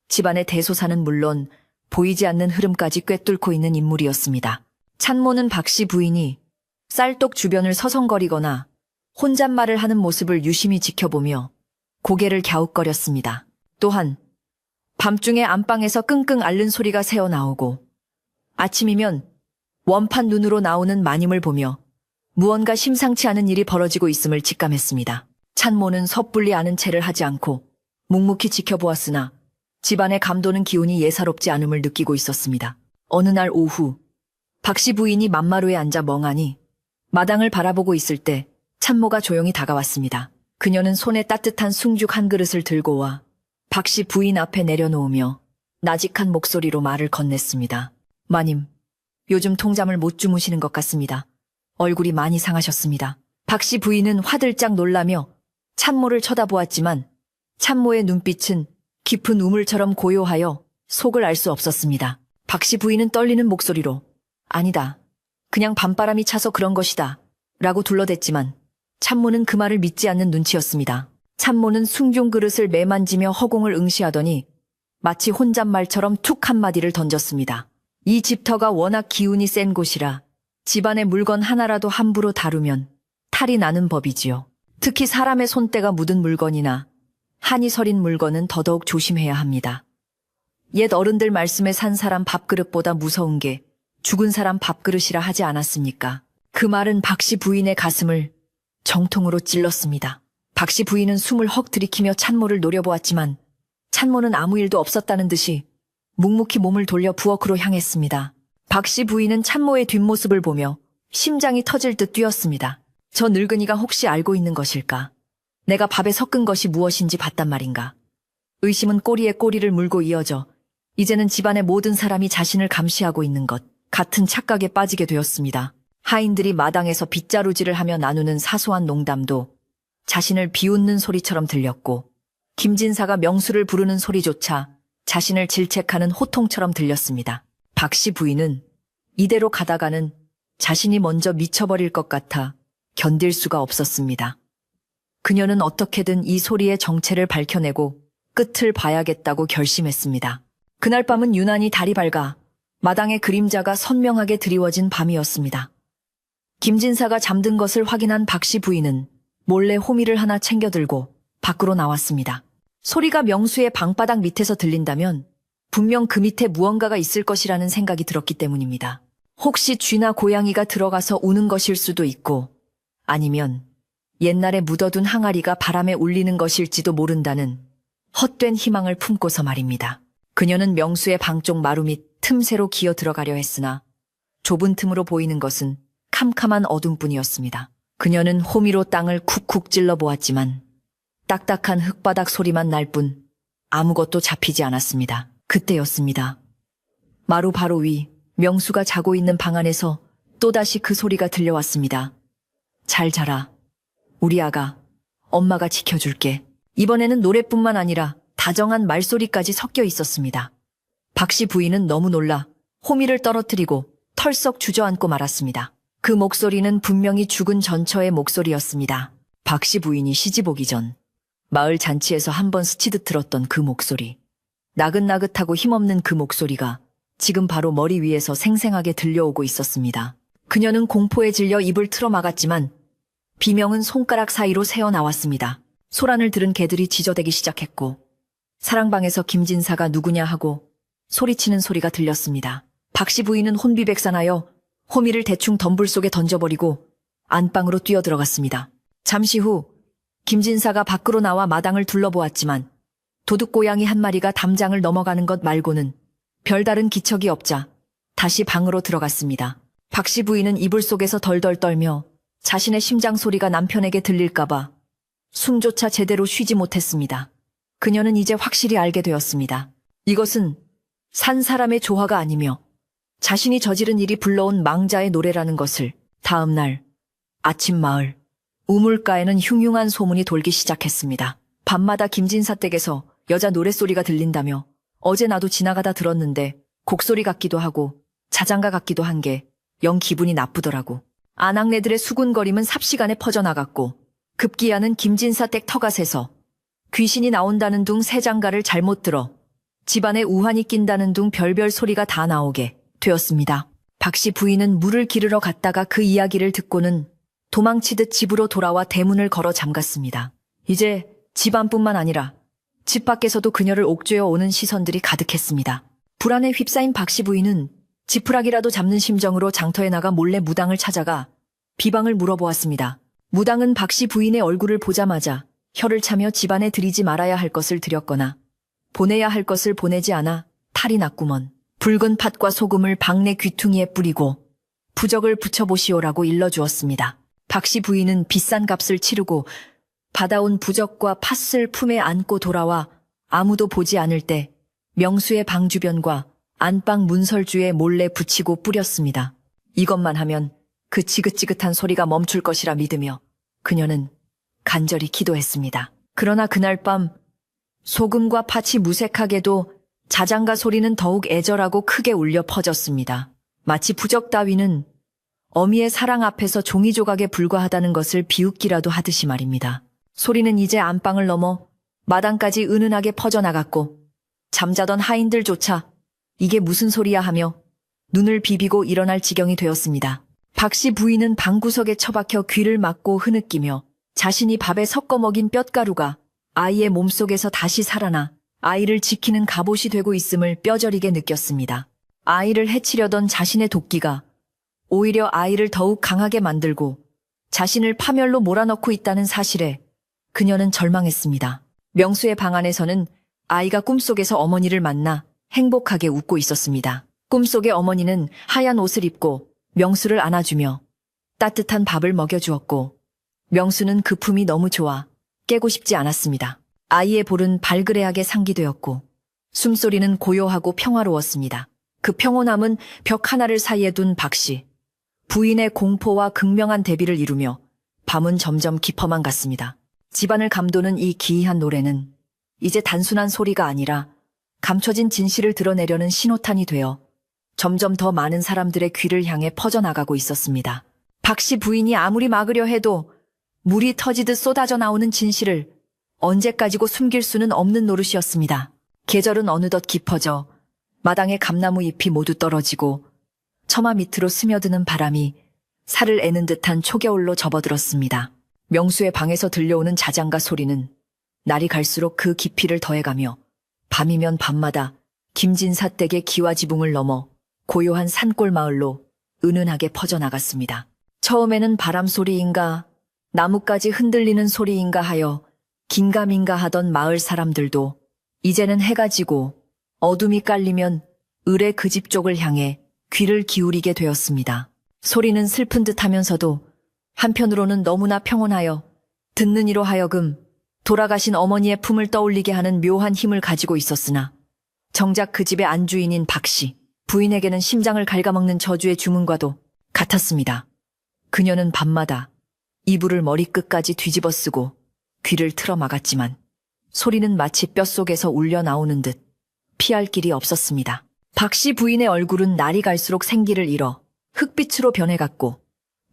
집안의 대소사는 물론 보이지 않는 흐름까지 꿰뚫고 있는 인물이었습니다. 참모는 박씨 부인이 쌀독 주변을 서성거리거나 혼잣말을 하는 모습을 유심히 지켜보며 고개를 갸웃거렸습니다. 또한 밤중에 안방에서 끙끙 앓는 소리가 새어나오고 아침이면 원판 눈으로 나오는 마님을 보며 무언가 심상치 않은 일이 벌어지고 있음을 직감했습니다. 찬모는 섣불리 아는 체를 하지 않고 묵묵히 지켜보았으나 집안의 감도는 기운이 예사롭지 않음을 느끼고 있었습니다. 어느 날 오후 박씨 부인이 맘마루에 앉아 멍하니 마당을 바라보고 있을 때 참모가 조용히 다가왔습니다. 그녀는 손에 따뜻한 숭죽 한 그릇을 들고 와 박씨 부인 앞에 내려놓으며 나직한 목소리로 말을 건넸습니다. 마님, 요즘 통잠을 못 주무시는 것 같습니다. 얼굴이 많이 상하셨습니다. 박씨 부인은 화들짝 놀라며 참모를 쳐다보았지만 참모의 눈빛은 깊은 우물처럼 고요하여 속을 알 수 없었습니다. 박씨 부인은 떨리는 목소리로 아니다. 그냥 밤바람이 차서 그런 것이다. 라고 둘러댔지만 참모는 그 말을 믿지 않는 눈치였습니다. 참모는 숭늉 그릇을 매만지며 허공을 응시하더니 마치 혼잣말처럼 툭 한마디를 던졌습니다. 이 집터가 워낙 기운이 센 곳이라 집안의 물건 하나라도 함부로 다루면 탈이 나는 법이지요. 특히 사람의 손때가 묻은 물건이나 한이 서린 물건은 더더욱 조심해야 합니다. 옛 어른들 말씀에 산 사람 밥그릇보다 무서운 게 죽은 사람 밥그릇이라 하지 않았습니까? 그 말은 박씨 부인의 가슴을 정통으로 찔렀습니다. 박씨 부인은 숨을 헉 들이키며 찬모를 노려보았지만 찬모는 아무 일도 없었다는 듯이 묵묵히 몸을 돌려 부엌으로 향했습니다. 박씨 부인은 참모의 뒷모습을 보며 심장이 터질 듯 뛰었습니다. 저 늙은이가 혹시 알고 있는 것일까? 내가 밥에 섞은 것이 무엇인지 봤단 말인가? 의심은 꼬리에 꼬리를 물고 이어져 이제는 집안의 모든 사람이 자신을 감시하고 있는 것 같은 착각에 빠지게 되었습니다. 하인들이 마당에서 빗자루질을 하며 나누는 사소한 농담도 자신을 비웃는 소리처럼 들렸고 김진사가 명수를 부르는 소리조차 자신을 질책하는 호통처럼 들렸습니다. 박씨 부인은 이대로 가다가는 자신이 먼저 미쳐버릴 것 같아 견딜 수가 없었습니다. 그녀는 어떻게든 이 소리의 정체를 밝혀내고 끝을 봐야겠다고 결심했습니다. 그날 밤은 유난히 달이 밝아 마당의 그림자가 선명하게 드리워진 밤이었습니다. 김진사가 잠든 것을 확인한 박씨 부인은 몰래 호미를 하나 챙겨들고 밖으로 나왔습니다. 소리가 명수의 방바닥 밑에서 들린다면 분명 그 밑에 무언가가 있을 것이라는 생각이 들었기 때문입니다. 혹시 쥐나 고양이가 들어가서 우는 것일 수도 있고 아니면 옛날에 묻어둔 항아리가 바람에 울리는 것일지도 모른다는 헛된 희망을 품고서 말입니다. 그녀는 명수의 방 쪽 마루 밑 틈새로 기어 들어가려 했으나 좁은 틈으로 보이는 것은 캄캄한 어둠뿐이었습니다. 그녀는 호미로 땅을 쿡쿡 찔러 보았지만 딱딱한 흙바닥 소리만 날 뿐 아무것도 잡히지 않았습니다. 그때였습니다. 마루 바로 위 명수가 자고 있는 방 안에서 또다시 그 소리가 들려왔습니다. 잘 자라. 우리 아가. 엄마가 지켜줄게. 이번에는 노래뿐만 아니라 다정한 말소리까지 섞여 있었습니다. 박씨 부인은 너무 놀라 호미를 떨어뜨리고 털썩 주저앉고 말았습니다. 그 목소리는 분명히 죽은 전처의 목소리였습니다. 박씨 부인이 시집 오기 전 마을 잔치에서 한번 스치듯 들었던 그 목소리. 나긋나긋하고 힘없는 그 목소리가 지금 바로 머리 위에서 생생하게 들려오고 있었습니다. 그녀는 공포에 질려 입을 틀어막았지만 비명은 손가락 사이로 새어나왔습니다. 소란을 들은 개들이 지저대기 시작했고 사랑방에서 김진사가 누구냐 하고 소리치는 소리가 들렸습니다. 박씨 부인은 혼비백산하여 호미를 대충 덤불 속에 던져버리고 안방으로 뛰어들어갔습니다. 잠시 후 김진사가 밖으로 나와 마당을 둘러보았지만 도둑고양이 한 마리가 담장을 넘어가는 것 말고는 별다른 기척이 없자 다시 방으로 들어갔습니다. 박씨 부인은 이불 속에서 덜덜 떨며 자신의 심장 소리가 남편에게 들릴까봐 숨조차 제대로 쉬지 못했습니다. 그녀는 이제 확실히 알게 되었습니다. 이것은 산 사람의 조화가 아니며 자신이 저지른 일이 불러온 망자의 노래라는 것을. 다음 날 아침 마을 우물가에는 흉흉한 소문이 돌기 시작했습니다. 밤마다 김진사 댁에서 여자 노랫소리가 들린다며 어제 나도 지나가다 들었는데 곡소리 같기도 하고 자장가 같기도 한 게 영 기분이 나쁘더라고. 아낙네들의 수군거림은 삽시간에 퍼져나갔고 급기야는 김진사 댁 터갓에서 귀신이 나온다는 둥 새 장가를 잘못 들어 집안에 우환이 낀다는 둥 별별 소리가 다 나오게 되었습니다. 박씨 부인은 물을 기르러 갔다가 그 이야기를 듣고는 도망치듯 집으로 돌아와 대문을 걸어 잠갔습니다. 이제 집안뿐만 아니라 집 밖에서도 그녀를 옥죄어 오는 시선들이 가득했습니다. 불안에 휩싸인 박씨 부인은 지푸라기라도 잡는 심정으로 장터에 나가 몰래 무당을 찾아가 비방을 물어보았습니다. 무당은 박씨 부인의 얼굴을 보자마자 혀를 차며 집안에 들이지 말아야 할 것을 들였거나 보내야 할 것을 보내지 않아 탈이 났구먼. 붉은 팥과 소금을 방내 귀퉁이에 뿌리고 부적을 붙여보시오라고 일러주었습니다. 박씨 부인은 비싼 값을 치르고 받아온 부적과 팥을 품에 안고 돌아와 아무도 보지 않을 때 명수의 방 주변과 안방 문설주에 몰래 붙이고 뿌렸습니다. 이것만 하면 그 지긋지긋한 소리가 멈출 것이라 믿으며 그녀는 간절히 기도했습니다. 그러나 그날 밤 소금과 팥이 무색하게도 자장가 소리는 더욱 애절하고 크게 울려 퍼졌습니다. 마치 부적 따위는 어미의 사랑 앞에서 종이 조각에 불과하다는 것을 비웃기라도 하듯이 말입니다. 소리는 이제 안방을 넘어 마당까지 은은하게 퍼져나갔고 잠자던 하인들조차 이게 무슨 소리야 하며 눈을 비비고 일어날 지경이 되었습니다. 박씨 부인은 방구석에 처박혀 귀를 막고 흐느끼며 자신이 밥에 섞어 먹인 뼛가루가 아이의 몸속에서 다시 살아나 아이를 지키는 갑옷이 되고 있음을 뼈저리게 느꼈습니다. 아이를 해치려던 자신의 도끼가 오히려 아이를 더욱 강하게 만들고 자신을 파멸로 몰아넣고 있다는 사실에 그녀는 절망했습니다. 명수의 방 안에서는 아이가 꿈속에서 어머니를 만나 행복하게 웃고 있었습니다. 꿈속의 어머니는 하얀 옷을 입고 명수를 안아주며 따뜻한 밥을 먹여주었고 명수는 그 품이 너무 좋아 깨고 싶지 않았습니다. 아이의 볼은 발그레하게 상기되었고 숨소리는 고요하고 평화로웠습니다. 그 평온함은 벽 하나를 사이에 둔 박씨. 부인의 공포와 극명한 대비를 이루며 밤은 점점 깊어만 갔습니다. 집안을 감도는 이 기이한 노래는 이제 단순한 소리가 아니라 감춰진 진실을 드러내려는 신호탄이 되어 점점 더 많은 사람들의 귀를 향해 퍼져나가고 있었습니다. 박씨 부인이 아무리 막으려 해도 물이 터지듯 쏟아져 나오는 진실을 언제까지고 숨길 수는 없는 노릇이었습니다. 계절은 어느덧 깊어져 마당의 감나무 잎이 모두 떨어지고 처마 밑으로 스며드는 바람이 살을 애는 듯한 초겨울로 접어들었습니다. 명수의 방에서 들려오는 자장가 소리는 날이 갈수록 그 깊이를 더해가며 밤이면 밤마다 김진사 댁의 기와지붕을 넘어 고요한 산골 마을로 은은하게 퍼져나갔습니다. 처음에는 바람 소리인가 나뭇가지 흔들리는 소리인가 하여 긴가민가 하던 마을 사람들도 이제는 해가 지고 어둠이 깔리면 을의 그 집 쪽을 향해 귀를 기울이게 되었습니다. 소리는 슬픈 듯 하면서도 한편으로는 너무나 평온하여 듣는 이로 하여금 돌아가신 어머니의 품을 떠올리게 하는 묘한 힘을 가지고 있었으나 정작 그 집의 안주인인 박씨, 부인에게는 심장을 갉아먹는 저주의 주문과도 같았습니다. 그녀는 밤마다 이불을 머리끝까지 뒤집어 쓰고 귀를 틀어 막았지만 소리는 마치 뼛속에서 울려 나오는 듯 피할 길이 없었습니다. 박씨 부인의 얼굴은 날이 갈수록 생기를 잃어 흙빛으로 변해갔고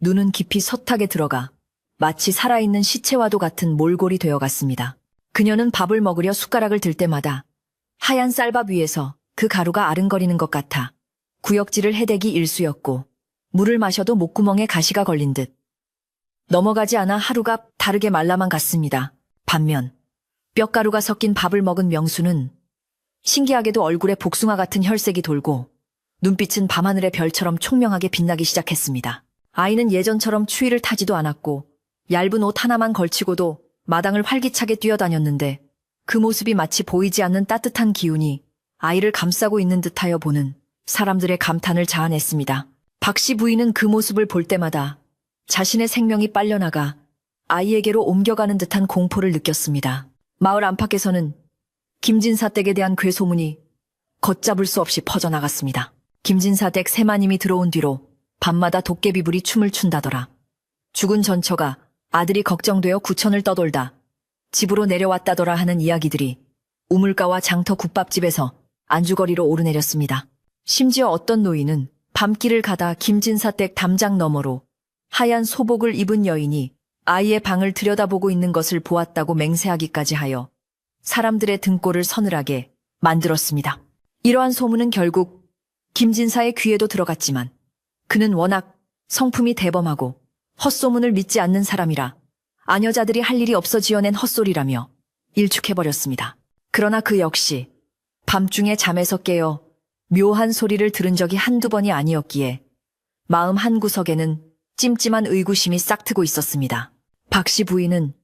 눈은 깊이 서탁에 들어가 마치 살아있는 시체와도 같은 몰골이 되어갔습니다. 그녀는 밥을 먹으려 숟가락을 들 때마다 하얀 쌀밥 위에서 그 가루가 아른거리는 것 같아 구역질을 해대기 일쑤였고 물을 마셔도 목구멍에 가시가 걸린 듯 넘어가지 않아 하루가 다르게 말라만 갔습니다. 반면 뼈가루가 섞인 밥을 먹은 명수는 신기하게도 얼굴에 복숭아 같은 혈색이 돌고 눈빛은 밤하늘의 별처럼 총명하게 빛나기 시작했습니다. 아이는 예전처럼 추위를 타지도 않았고 얇은 옷 하나만 걸치고도 마당을 활기차게 뛰어다녔는데 그 모습이 마치 보이지 않는 따뜻한 기운이 아이를 감싸고 있는 듯하여 보는 사람들의 감탄을 자아냈습니다. 박씨 부인은 그 모습을 볼 때마다 자신의 생명이 빨려나가 아이에게로 옮겨가는 듯한 공포를 느꼈습니다. 마을 안팎에서는 김진사 댁에 대한 괴소문이 걷잡을 수 없이 퍼져나갔습니다. 김진사 댁 새마님이 들어온 뒤로 밤마다 도깨비불이 춤을 춘다더라. 죽은 전처가 아들이 걱정되어 구천을 떠돌다 집으로 내려왔다더라 하는 이야기들이 우물가와 장터 국밥집에서 안주거리로 오르내렸습니다. 심지어 어떤 노인은 밤길을 가다 김진사 댁 담장 너머로 하얀 소복을 입은 여인이 아이의 방을 들여다보고 있는 것을 보았다고 맹세하기까지 하여 사람들의 등골을 서늘하게 만들었습니다. 이러한 소문은 결국 김진사의 귀에도 들어갔지만 그는 워낙 성품이 대범하고 헛소문을 믿지 않는 사람이라 아녀자들이 할 일이 없어 지어낸 헛소리라며 일축해버렸습니다. 그러나 그 역시 밤중에 잠에서 깨어 묘한 소리를 들은 적이 한두 번이 아니었기에 마음 한구석에는 찜찜한 의구심이 싹트고 있었습니다. 박씨 부인은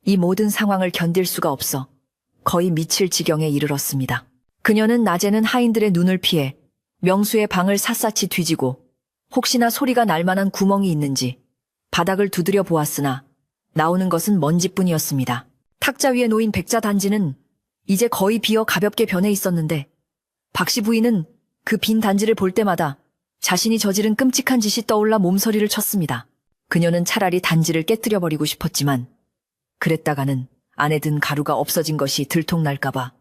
이 모든 상황을 견딜 수가 없어 거의 미칠 지경에 이르렀습니다. 그녀는 낮에는 하인들의 눈을 피해 명수의 방을 샅샅이 뒤지고 혹시나 소리가 날 만한 구멍이 있는지 바닥을 두드려 보았으나 나오는 것은 먼지뿐이었습니다. 탁자 위에 놓인 백자 단지는 이제 거의 비어 가볍게 변해 있었는데 박씨 부인은 그 빈 단지를 볼 때마다 자신이 저지른 끔찍한 짓이 떠올라 몸서리를 쳤습니다. 그녀는 차라리 단지를 깨뜨려버리고 싶었지만 그랬다가는 안에 든 가루가 없어진 것이 들통날까봐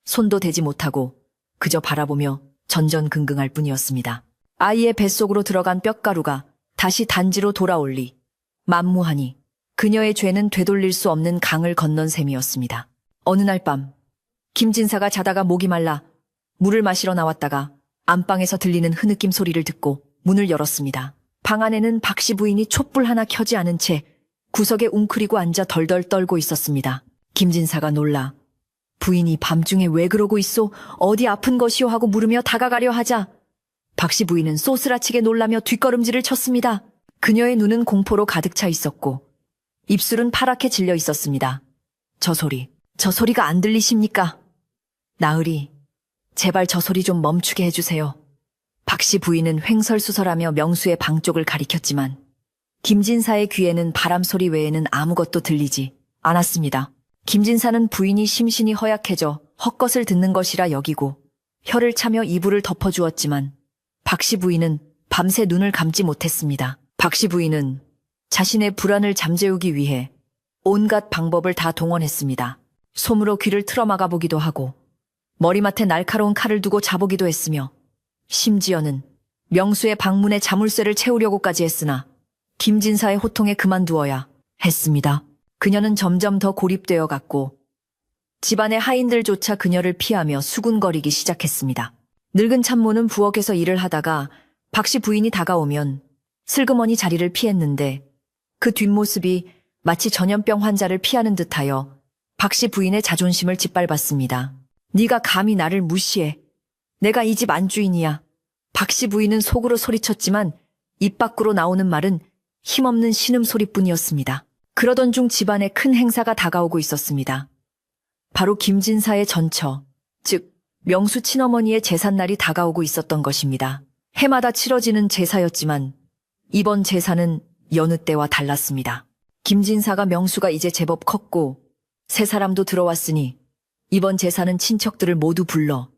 손도 대지 못하고 그저 바라보며 전전긍긍할 뿐이었습니다. 아이의 뱃속으로 들어간 뼈가루가 다시 단지로 돌아올리 만무하니 그녀의 죄는 되돌릴 수 없는 강을 건넌 셈이었습니다. 어느 날 밤 김진사가 자다가 목이 말라 물을 마시러 나왔다가 안방에서 들리는 흐느낌 소리를 듣고 문을 열었습니다. 방 안에는 박씨 부인이 촛불 하나 켜지 않은 채 구석에 웅크리고 앉아 덜덜 떨고 있었습니다. 김진사가 놀라 부인이 밤중에 왜 그러고 있소? 어디 아픈 것이오? 하고 물으며 다가가려 하자 박씨 부인은 쏘스라치게 놀라며 뒷걸음질을 쳤습니다. 그녀의 눈은 공포로 가득 차 있었고 입술은 파랗게 질려 있었습니다. 저 소리가 안 들리십니까? 나으리, 제발 저 소리 좀 멈추게 해주세요. 박씨 부인은 횡설수설하며 명수의 방 쪽을 가리켰지만 김진사의 귀에는 바람소리 외에는 아무것도 들리지 않았습니다. 김진사는 부인이 심신이 허약해져 헛것을 듣는 것이라 여기고 혀를 차며 이불을 덮어주었지만 박씨 부인은 밤새 눈을 감지 못했습니다. 박씨 부인은 자신의 불안을 잠재우기 위해 온갖 방법을 다 동원했습니다. 솜으로 귀를 틀어막아 보기도 하고 머리맡에 날카로운 칼을 두고 자보기도 했으며 심지어는 명수의 방문에 자물쇠를 채우려고까지 했으나 김진사의 호통에 그만두어야 했습니다. 그녀는 점점 더 고립되어 갔고 집안의 하인들조차 그녀를 피하며 수군거리기 시작했습니다. 늙은 참모는 부엌에서 일을 하다가 박씨 부인이 다가오면 슬그머니 자리를 피했는데 그 뒷모습이 마치 전염병 환자를 피하는 듯하여 박씨 부인의 자존심을 짓밟았습니다. 네가 감히 나를 무시해. 내가 이 집 안주인이야. 박씨 부인은 속으로 소리쳤지만 입 밖으로 나오는 말은 힘없는 신음소리뿐이었습니다. 그러던 중 집안에 큰 행사가 다가오고 있었습니다. 바로 김진사의 전처, 즉 명수 친어머니의 제삿날이 다가오고 있었던 것입니다. 해마다 치러지는 제사였지만 이번 제사는 여느 때와 달랐습니다. 김진사가 명수가 이제 제법 컸고 세 사람도 들어왔으니 이번 제사는 친척들을 모두 불러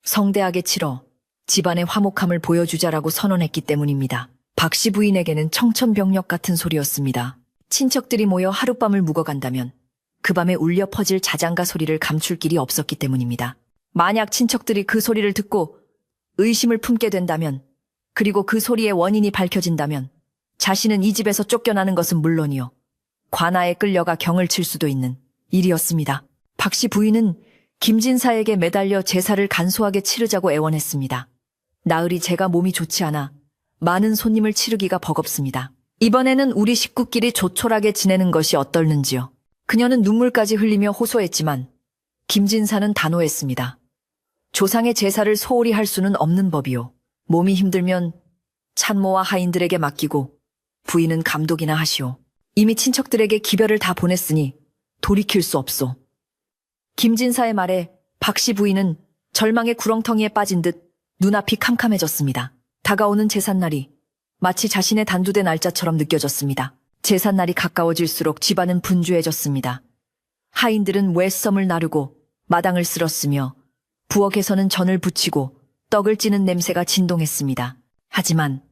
성대하게 치러 집안의 화목함을 보여주자라고 선언했기 때문입니다. 박씨 부인에게는 청천벽력 같은 소리였습니다. 친척들이 모여 하룻밤을 묵어간다면 그 밤에 울려 퍼질 자장가 소리를 감출 길이 없었기 때문입니다. 만약 친척들이 그 소리를 듣고 의심을 품게 된다면, 그리고 그 소리의 원인이 밝혀진다면 자신은 이 집에서 쫓겨나는 것은 물론이요, 관아에 끌려가 경을 칠 수도 있는 일이었습니다. 박씨 부인은 김진사에게 매달려 제사를 간소하게 치르자고 애원했습니다. 나으리 제가 몸이 좋지 않아 많은 손님을 치르기가 버겁습니다. 이번에는 우리 식구끼리 조촐하게 지내는 것이 어떨는지요. 그녀는 눈물까지 흘리며 호소했지만 김진사는 단호했습니다. 조상의 제사를 소홀히 할 수는 없는 법이요. 몸이 힘들면 참모와 하인들에게 맡기고 부인은 감독이나 하시오. 이미 친척들에게 기별을 다 보냈으니 돌이킬 수 없소. 김진사의 말에 박씨 부인은 절망의 구렁텅이에 빠진 듯 눈앞이 캄캄해졌습니다. 다가오는 제삿날이 마치 자신의 단두대 날짜처럼 느껴졌습니다. 제삿날이 가까워질수록 집안은 분주해졌습니다. 하인들은 외썸을 나르고 마당을 쓸었으며 부엌에서는 전을 부치고 떡을 찌는 냄새가 진동했습니다. 하지만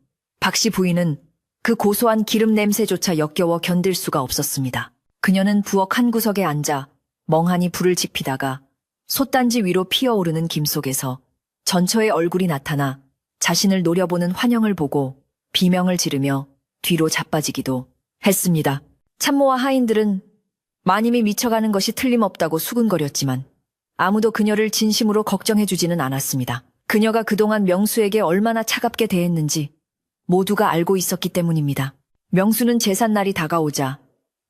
박씨 부인은 그 고소한 기름 냄새조차 역겨워 견딜 수가 없었습니다. 그녀는 부엌 한 구석에 앉아 멍하니 불을 지피다가 솥단지 위로 피어오르는 김 속에서 전처의 얼굴이 나타나 자신을 노려보는 환영을 보고 비명을 지르며 뒤로 자빠지기도 했습니다. 참모와 하인들은 마님이 미쳐가는 것이 틀림없다고 수군거렸지만 아무도 그녀를 진심으로 걱정해주지는 않았습니다. 그녀가 그동안 명수에게 얼마나 차갑게 대했는지 모두가 알고 있었기 때문입니다. 명수는 제삿날이 다가오자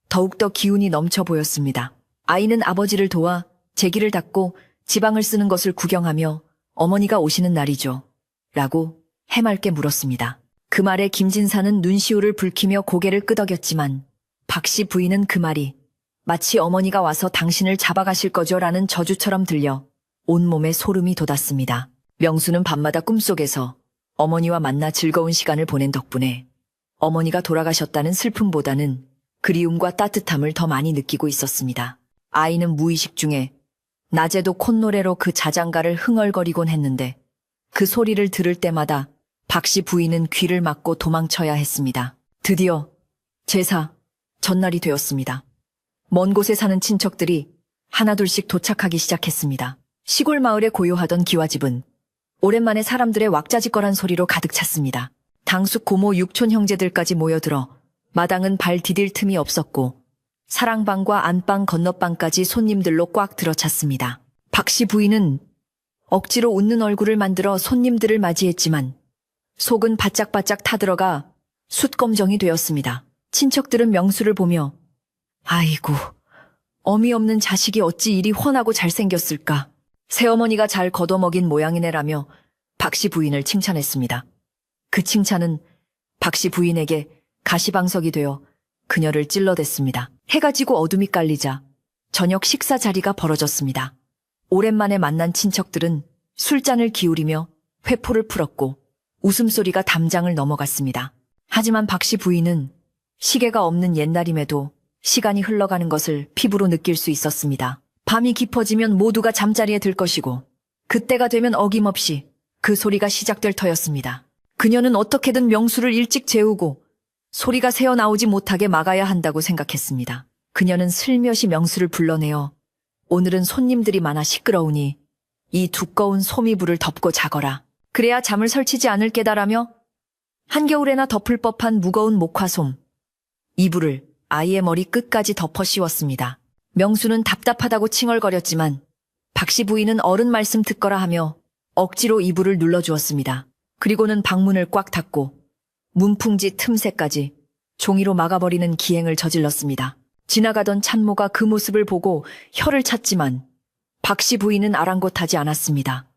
더욱더 기운이 넘쳐 보였습니다. 아이는 아버지를 도와 제기를 닦고 지방을 쓰는 것을 구경하며 어머니가 오시는 날이죠, 라고 해맑게 물었습니다. 그 말에 김진사는 눈시울을 붉히며 고개를 끄덕였지만 박씨 부인은 그 말이 마치 어머니가 와서 당신을 잡아가실 거죠라는 저주처럼 들려 온몸에 소름이 돋았습니다. 명수는 밤마다 꿈속에서 어머니와 만나 즐거운 시간을 보낸 덕분에 어머니가 돌아가셨다는 슬픔보다는 그리움과 따뜻함을 더 많이 느끼고 있었습니다. 아이는 무의식 중에 낮에도 콧노래로 그 자장가를 흥얼거리곤 했는데 그 소리를 들을 때마다 박씨 부인은 귀를 막고 도망쳐야 했습니다. 드디어 제사 전날이 되었습니다. 먼 곳에 사는 친척들이 하나둘씩 도착하기 시작했습니다. 시골 마을에 고요하던 기와집은 오랜만에 사람들의 왁자지껄한 소리로 가득 찼습니다. 당숙 고모 육촌 형제들까지 모여들어 마당은 발 디딜 틈이 없었고 사랑방과 안방 건너방까지 손님들로 꽉 들어찼습니다. 박씨 부인은 억지로 웃는 얼굴을 만들어 손님들을 맞이했지만 속은 바짝바짝 타들어가 숯검정이 되었습니다. 친척들은 명수를 보며 아이고, 어미 없는 자식이 어찌 이리 훤하고 잘생겼을까. 새어머니가 잘 걷어먹인 모양이네라며 박씨 부인을 칭찬했습니다. 그 칭찬은 박씨 부인에게 가시방석이 되어 그녀를 찔러댔습니다. 해가 지고 어둠이 깔리자 저녁 식사 자리가 벌어졌습니다. 오랜만에 만난 친척들은 술잔을 기울이며 회포를 풀었고 웃음소리가 담장을 넘어갔습니다. 하지만 박씨 부인은 시계가 없는 옛날임에도 시간이 흘러가는 것을 피부로 느낄 수 있었습니다. 밤이 깊어지면 모두가 잠자리에 들 것이고 그때가 되면 어김없이 그 소리가 시작될 터였습니다. 그녀는 어떻게든 명수를 일찍 재우고 소리가 새어나오지 못하게 막아야 한다고 생각했습니다. 그녀는 슬며시 명수를 불러내어 오늘은 손님들이 많아 시끄러우니 이 두꺼운 소미불을 덮고 자거라. 그래야 잠을 설치지 않을 깨달으며 한겨울에나 덮을 법한 무거운 목화솜, 이불을 아이의 머리 끝까지 덮어 씌웠습니다. 명수는 답답하다고 칭얼거렸지만 박씨 부인은 어른 말씀 듣거라 하며 억지로 이불을 눌러주었습니다. 그리고는 방문을 꽉 닫고 문풍지 틈새까지 종이로 막아버리는 기행을 저질렀습니다. 지나가던 찬모가 그 모습을 보고 혀를 찼지만 박씨 부인은 아랑곳하지 않았습니다.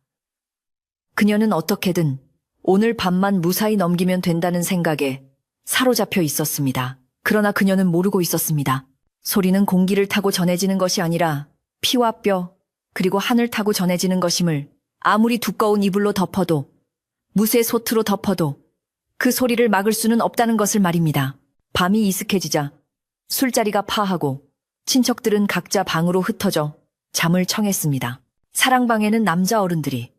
그녀는 어떻게든 오늘 밤만 무사히 넘기면 된다는 생각에 사로잡혀 있었습니다. 그러나 그녀는 모르고 있었습니다. 소리는 공기를 타고 전해지는 것이 아니라 피와 뼈 그리고 하늘 타고 전해지는 것임을 아무리 두꺼운 이불로 덮어도 무쇠 소트로 덮어도 그 소리를 막을 수는 없다는 것을 말입니다. 밤이 이슥해지자 술자리가 파하고 친척들은 각자 방으로 흩어져 잠을 청했습니다. 사랑방에는 남자 어른들이,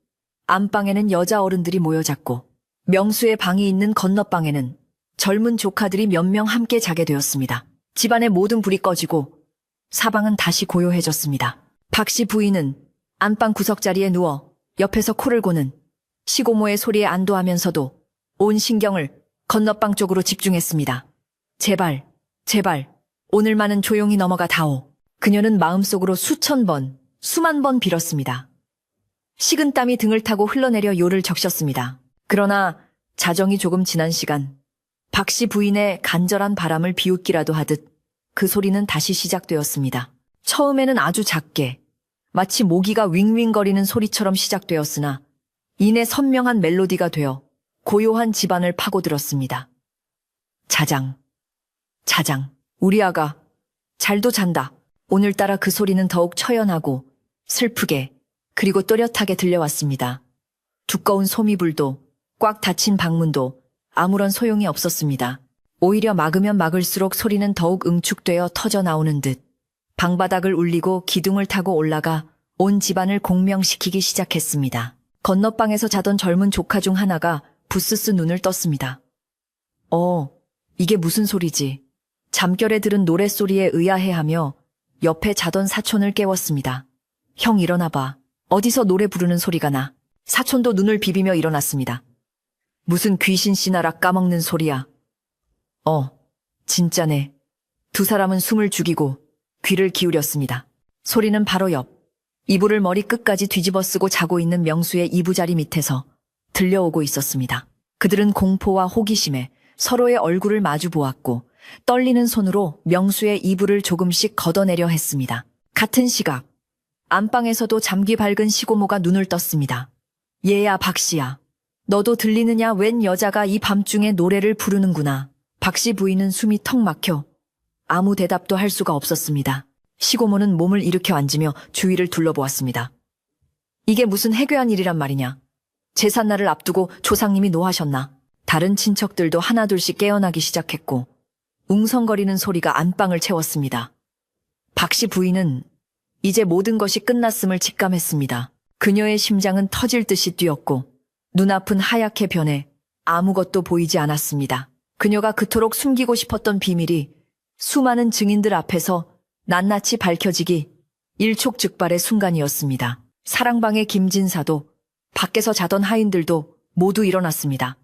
안방에는 여자 어른들이 모여 잤고 명수의 방이 있는 건너방에는 젊은 조카들이 몇 명 함께 자게 되었습니다. 집안의 모든 불이 꺼지고 사방은 다시 고요해졌습니다. 박씨 부인은 안방 구석자리에 누워 옆에서 코를 고는 시고모의 소리에 안도하면서도 온 신경을 건너방 쪽으로 집중했습니다. 제발, 제발, 오늘만은 조용히 넘어가 다오. 그녀는 마음속으로 수천 번, 수만 번 빌었습니다. 식은땀이 등을 타고 흘러내려 요를 적셨습니다. 그러나 자정이 조금 지난 시간, 박씨 부인의 간절한 바람을 비웃기라도 하듯 그 소리는 다시 시작되었습니다. 처음에는 아주 작게, 마치 모기가 윙윙거리는 소리처럼 시작되었으나 이내 선명한 멜로디가 되어 고요한 집안을 파고들었습니다. 자장, 자장, 우리 아가 잘도 잔다. 오늘따라 그 소리는 더욱 처연하고 슬프게 그리고 또렷하게 들려왔습니다. 두꺼운 소미불도 꽉 닫힌 방문도 아무런 소용이 없었습니다. 오히려 막으면 막을수록 소리는 더욱 응축되어 터져나오는 듯 방바닥을 울리고 기둥을 타고 올라가 온 집안을 공명시키기 시작했습니다. 건너방에서 자던 젊은 조카 중 하나가 부스스 눈을 떴습니다. 이게 무슨 소리지? 잠결에 들은 노랫소리에 의아해하며 옆에 자던 사촌을 깨웠습니다. 형 일어나봐. 어디서 노래 부르는 소리가 나. 사촌도 눈을 비비며 일어났습니다. 무슨 귀신 씨나라 까먹는 소리야. 진짜네. 두 사람은 숨을 죽이고 귀를 기울였습니다. 소리는 바로 옆, 이불을 머리 끝까지 뒤집어 쓰고 자고 있는 명수의 이부자리 밑에서 들려오고 있었습니다. 그들은 공포와 호기심에 서로의 얼굴을 마주 보았고 떨리는 손으로 명수의 이불을 조금씩 걷어내려 했습니다. 같은 시각, 안방에서도 잠기 밝은 시고모가 눈을 떴습니다. 얘야 박씨야, 너도 들리느냐? 웬 여자가 이 밤중에 노래를 부르는구나. 박씨 부인은 숨이 턱 막혀 아무 대답도 할 수가 없었습니다. 시고모는 몸을 일으켜 앉으며 주위를 둘러보았습니다. 이게 무슨 해괴한 일이란 말이냐? 제삿날을 앞두고 조상님이 노하셨나? 다른 친척들도 하나둘씩 깨어나기 시작했고 웅성거리는 소리가 안방을 채웠습니다. 박씨 부인은 이제 모든 것이 끝났음을 직감했습니다. 그녀의 심장은 터질 듯이 뛰었고 눈앞은 하얗게 변해 아무것도 보이지 않았습니다. 그녀가 그토록 숨기고 싶었던 비밀이 수많은 증인들 앞에서 낱낱이 밝혀지기 일촉즉발의 순간이었습니다. 사랑방의 김진사도 밖에서 자던 하인들도 모두 일어났습니다.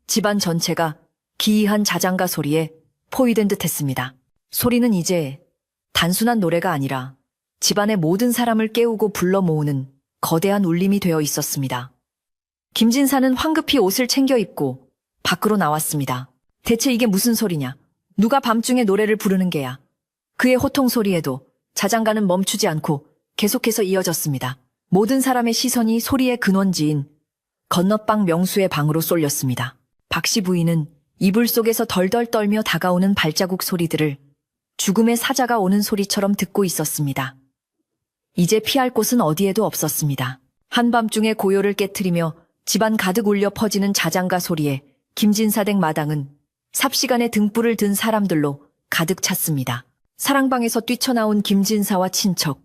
집안 전체가 기이한 자장가 소리에 포위된 듯 했습니다. 소리는 이제 단순한 노래가 아니라 집안의 모든 사람을 깨우고 불러 모으는 거대한 울림이 되어 있었습니다. 김진사는 황급히 옷을 챙겨 입고 밖으로 나왔습니다. 대체 이게 무슨 소리냐? 누가 밤중에 노래를 부르는 게야? 그의 호통 소리에도 자장가는 멈추지 않고 계속해서 이어졌습니다. 모든 사람의 시선이 소리의 근원지인 건너방 명수의 방으로 쏠렸습니다. 박씨 부인은 이불 속에서 덜덜 떨며 다가오는 발자국 소리들을 죽음의 사자가 오는 소리처럼 듣고 있었습니다. 이제 피할 곳은 어디에도 없었습니다. 한밤중에 고요를 깨트리며 집안 가득 울려 퍼지는 자장가 소리에 김진사댁 마당은 삽시간에 등불을 든 사람들로 가득 찼습니다. 사랑방에서 뛰쳐나온 김진사와 친척,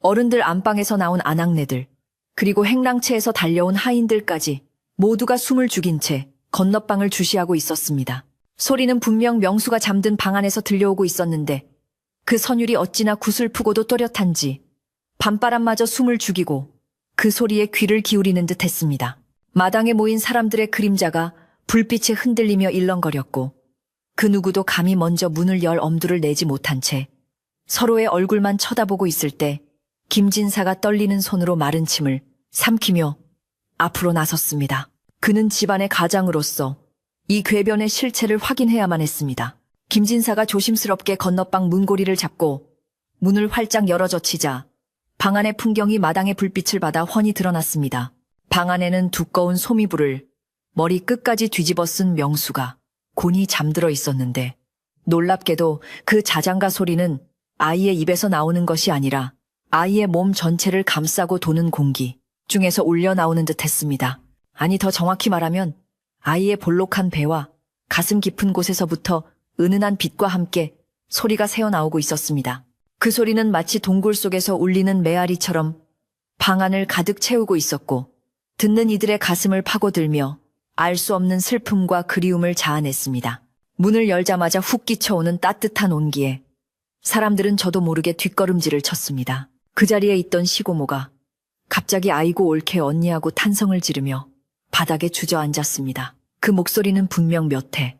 어른들 안방에서 나온 아낙네들, 그리고 행랑채에서 달려온 하인들까지 모두가 숨을 죽인 채 건너방을 주시하고 있었습니다. 소리는 분명 명수가 잠든 방 안에서 들려오고 있었는데 그 선율이 어찌나 구슬프고도 또렷한지 밤바람마저 숨을 죽이고 그 소리에 귀를 기울이는 듯 했습니다. 마당에 모인 사람들의 그림자가 불빛에 흔들리며 일렁거렸고 그 누구도 감히 먼저 문을 열 엄두를 내지 못한 채 서로의 얼굴만 쳐다보고 있을 때 김진사가 떨리는 손으로 마른 침을 삼키며 앞으로 나섰습니다. 그는 집안의 가장으로서 이 궤변의 실체를 확인해야만 했습니다. 김진사가 조심스럽게 건너방 문고리를 잡고 문을 활짝 열어젖히자 방 안의 풍경이 마당의 불빛을 받아 훤히 드러났습니다. 방 안에는 두꺼운 소미불을 머리 끝까지 뒤집어 쓴 명수가 곤히 잠들어 있었는데 놀랍게도 그 자장가 소리는 아이의 입에서 나오는 것이 아니라 아이의 몸 전체를 감싸고 도는 공기 중에서 울려 나오는 듯 했습니다. 아니 더 정확히 말하면 아이의 볼록한 배와 가슴 깊은 곳에서부터 은은한 빛과 함께 소리가 새어나오고 있었습니다. 그 소리는 마치 동굴 속에서 울리는 메아리처럼 방 안을 가득 채우고 있었고 듣는 이들의 가슴을 파고들며 알 수 없는 슬픔과 그리움을 자아냈습니다. 문을 열자마자 훅 끼쳐오는 따뜻한 온기에 사람들은 저도 모르게 뒷걸음질을 쳤습니다. 그 자리에 있던 시고모가 갑자기 아이고 옳게 언니하고 탄성을 지르며 바닥에 주저앉았습니다. 그 목소리는 분명 몇 해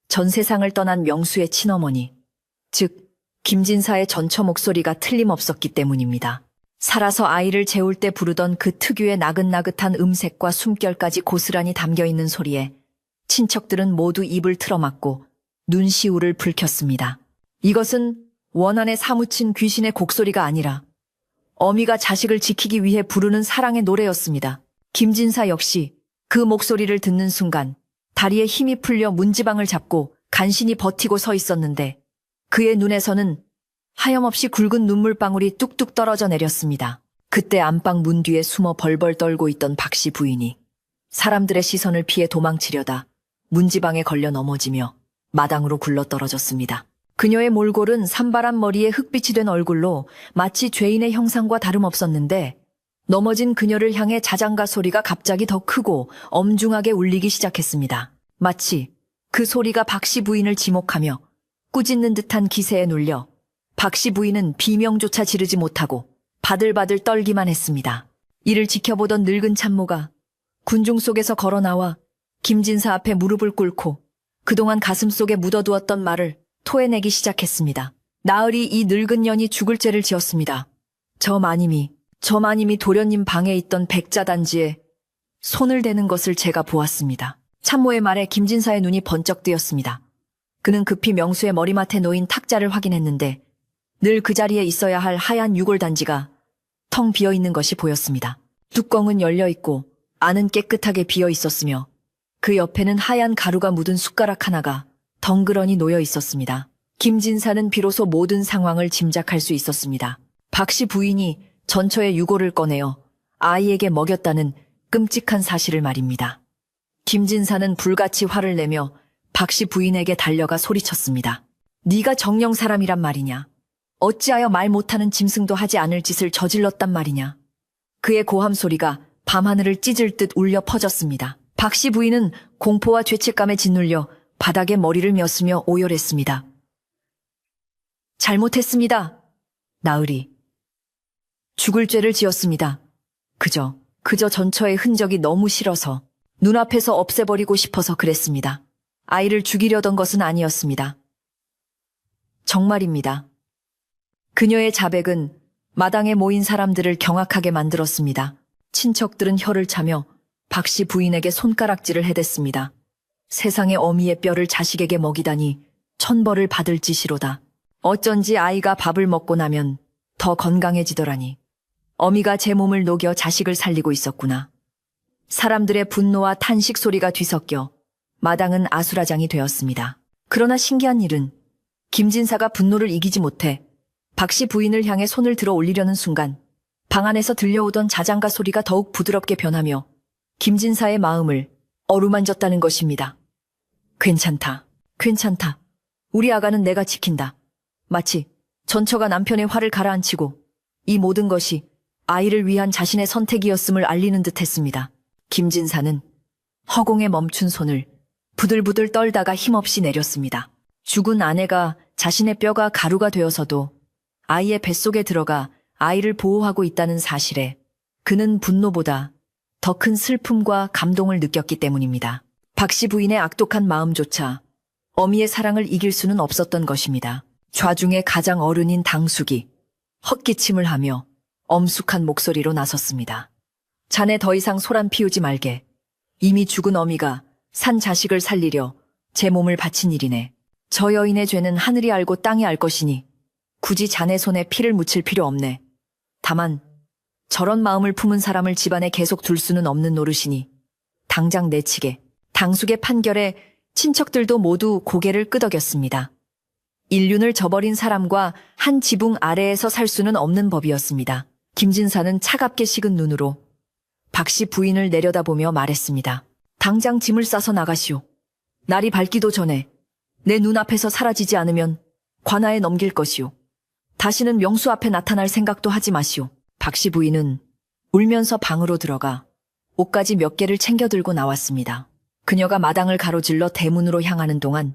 전 세상을 떠난 명수의 친어머니, 즉 김진사의 전처 목소리가 틀림없었기 때문입니다. 살아서 아이를 재울 때 부르던 그 특유의 나긋나긋한 음색과 숨결까지 고스란히 담겨있는 소리에 친척들은 모두 입을 틀어막고 눈시울을 붉혔습니다. 이것은 원한에 사무친 귀신의 곡소리가 아니라 어미가 자식을 지키기 위해 부르는 사랑의 노래였습니다. 김진사 역시 그 목소리를 듣는 순간 다리에 힘이 풀려 문지방을 잡고 간신히 버티고 서 있었는데 그의 눈에서는 하염없이 굵은 눈물방울이 뚝뚝 떨어져 내렸습니다. 그때 안방 문 뒤에 숨어 벌벌 떨고 있던 박씨 부인이 사람들의 시선을 피해 도망치려다 문지방에 걸려 넘어지며 마당으로 굴러떨어졌습니다. 그녀의 몰골은 산발한 머리에 흑빛이 된 얼굴로 마치 죄인의 형상과 다름없었는데 넘어진 그녀를 향해 자장가 소리가 갑자기 더 크고 엄중하게 울리기 시작했습니다. 마치 그 소리가 박씨 부인을 지목하며 꾸짖는 듯한 기세에 눌려 박씨 부인은 비명조차 지르지 못하고 바들바들 떨기만 했습니다. 이를 지켜보던 늙은 참모가 군중 속에서 걸어 나와 김진사 앞에 무릎을 꿇고 그동안 가슴속에 묻어두었던 말을 토해내기 시작했습니다. 나으리 이 늙은 년이 죽을 죄를 지었습니다. 저 마님이 도련님 방에 있던 백자단지에 손을 대는 것을 제가 보았습니다. 참모의 말에 김진사의 눈이 번쩍 뜨였습니다. 그는 급히 명수의 머리맡에 놓인 탁자를 확인했는데 늘 그 자리에 있어야 할 하얀 유골단지가 텅 비어있는 것이 보였습니다. 뚜껑은 열려있고 안은 깨끗하게 비어있었으며 그 옆에는 하얀 가루가 묻은 숟가락 하나가 덩그러니 놓여 있었습니다. 김진사는 비로소 모든 상황을 짐작할 수 있었습니다. 박씨 부인이 전처의 유골을 꺼내어 아이에게 먹였다는 끔찍한 사실을 말입니다. 김진사는 불같이 화를 내며 박씨 부인에게 달려가 소리쳤습니다. 네가 정령 사람이란 말이냐? 어찌하여 말 못하는 짐승도 하지 않을 짓을 저질렀단 말이냐? 그의 고함 소리가 밤하늘을 찢을 듯 울려 퍼졌습니다. 박씨 부인은 공포와 죄책감에 짓눌려 바닥에 머리를 메었으며 오열했습니다. 잘못했습니다. 나으리. 죽을 죄를 지었습니다. 그저 전처의 흔적이 너무 싫어서 눈앞에서 없애버리고 싶어서 그랬습니다. 아이를 죽이려던 것은 아니었습니다. 정말입니다. 그녀의 자백은 마당에 모인 사람들을 경악하게 만들었습니다. 친척들은 혀를 차며 박씨 부인에게 손가락질을 해댔습니다. 세상에 어미의 뼈를 자식에게 먹이다니 천벌을 받을 짓이로다. 어쩐지 아이가 밥을 먹고 나면 더 건강해지더라니. 어미가 제 몸을 녹여 자식을 살리고 있었구나. 사람들의 분노와 탄식 소리가 뒤섞여 마당은 아수라장이 되었습니다. 그러나 신기한 일은 김진사가 분노를 이기지 못해 박씨 부인을 향해 손을 들어 올리려는 순간 방 안에서 들려오던 자장가 소리가 더욱 부드럽게 변하며 김진사의 마음을 어루만졌다는 것입니다. 괜찮다. 우리 아가는 내가 지킨다. 마치 전처가 남편의 화를 가라앉히고 이 모든 것이 아이를 위한 자신의 선택이었음을 알리는 듯 했습니다. 김진사는 허공에 멈춘 손을 부들부들 떨다가 힘없이 내렸습니다. 죽은 아내가 자신의 뼈가 가루가 되어서도 아이의 뱃속에 들어가 아이를 보호하고 있다는 사실에 그는 분노보다 더 큰 슬픔과 감동을 느꼈기 때문입니다. 박씨 부인의 악독한 마음조차 어미의 사랑을 이길 수는 없었던 것입니다. 좌중의 가장 어른인 당숙이 헛기침을 하며 엄숙한 목소리로 나섰습니다. 자네 더 이상 소란 피우지 말게. 이미 죽은 어미가 산 자식을 살리려 제 몸을 바친 일이네. 저 여인의 죄는 하늘이 알고 땅이 알 것이니 굳이 자네 손에 피를 묻힐 필요 없네. 다만 저런 마음을 품은 사람을 집안에 계속 둘 수는 없는 노릇이니 당장 내치게. 당숙의 판결에 친척들도 모두 고개를 끄덕였습니다. 인륜을 저버린 사람과 한 지붕 아래에서 살 수는 없는 법이었습니다. 김진사는 차갑게 식은 눈으로 박씨 부인을 내려다보며 말했습니다. 당장 짐을 싸서 나가시오. 날이 밝기도 전에 내 눈앞에서 사라지지 않으면 관아에 넘길 것이오. 다시는 명수 앞에 나타날 생각도 하지 마시오. 박씨 부인은 울면서 방으로 들어가 옷가지 몇 개를 챙겨 들고 나왔습니다. 그녀가 마당을 가로질러 대문으로 향하는 동안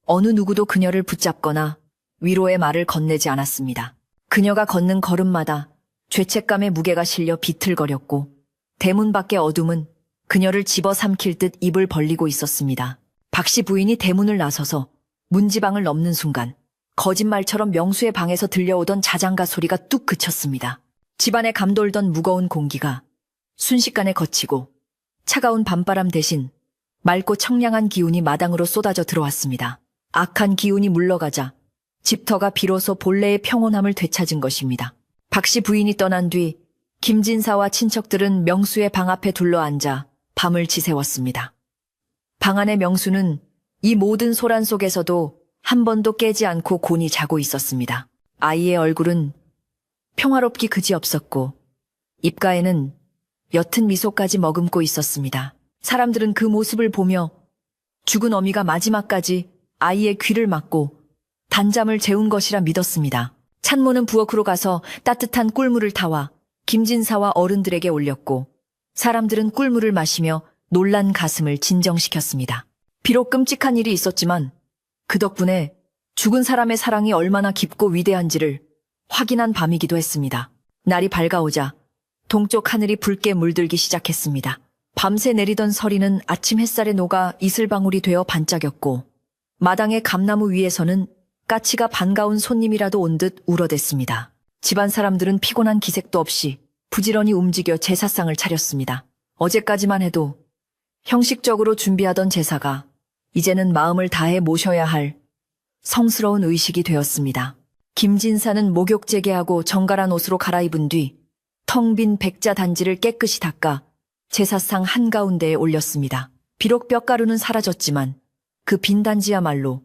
어느 누구도 그녀를 붙잡거나 위로의 말을 건네지 않았습니다. 그녀가 걷는 걸음마다 죄책감의 무게가 실려 비틀거렸고 대문 밖의 어둠은 그녀를 집어삼킬 듯 입을 벌리고 있었습니다. 박씨 부인이 대문을 나서서 문지방을 넘는 순간 거짓말처럼 명수의 방에서 들려오던 자장가 소리가 뚝 그쳤습니다. 집안에 감돌던 무거운 공기가 순식간에 거치고 차가운 밤바람 대신 맑고 청량한 기운이 마당으로 쏟아져 들어왔습니다. 악한 기운이 물러가자 집터가 비로소 본래의 평온함을 되찾은 것입니다. 박씨 부인이 떠난 뒤 김진사와 친척들은 명수의 방 앞에 둘러앉아 밤을 지새웠습니다. 방 안의 명수는 이 모든 소란 속에서도 한 번도 깨지 않고 곤히 자고 있었습니다. 아이의 얼굴은 평화롭기 그지없었고 입가에는 옅은 미소까지 머금고 있었습니다. 사람들은 그 모습을 보며 죽은 어미가 마지막까지 아이의 귀를 막고 단잠을 재운 것이라 믿었습니다. 찬모는 부엌으로 가서 따뜻한 꿀물을 타와 김진사와 어른들에게 올렸고 사람들은 꿀물을 마시며 놀란 가슴을 진정시켰습니다. 비록 끔찍한 일이 있었지만 그 덕분에 죽은 사람의 사랑이 얼마나 깊고 위대한지를 확인한 밤이기도 했습니다. 날이 밝아오자 동쪽 하늘이 붉게 물들기 시작했습니다. 밤새 내리던 서리는 아침 햇살에 녹아 이슬방울이 되어 반짝였고 마당의 감나무 위에서는 까치가 반가운 손님이라도 온 듯 울어댔습니다. 집안 사람들은 피곤한 기색도 없이 부지런히 움직여 제사상을 차렸습니다. 어제까지만 해도 형식적으로 준비하던 제사가 이제는 마음을 다해 모셔야 할 성스러운 의식이 되었습니다. 김진사는 목욕 재개하고 정갈한 옷으로 갈아입은 뒤 텅 빈 백자 단지를 깨끗이 닦아 제사상 한가운데에 올렸습니다. 비록 뼈가루는 사라졌지만 그 빈 단지야말로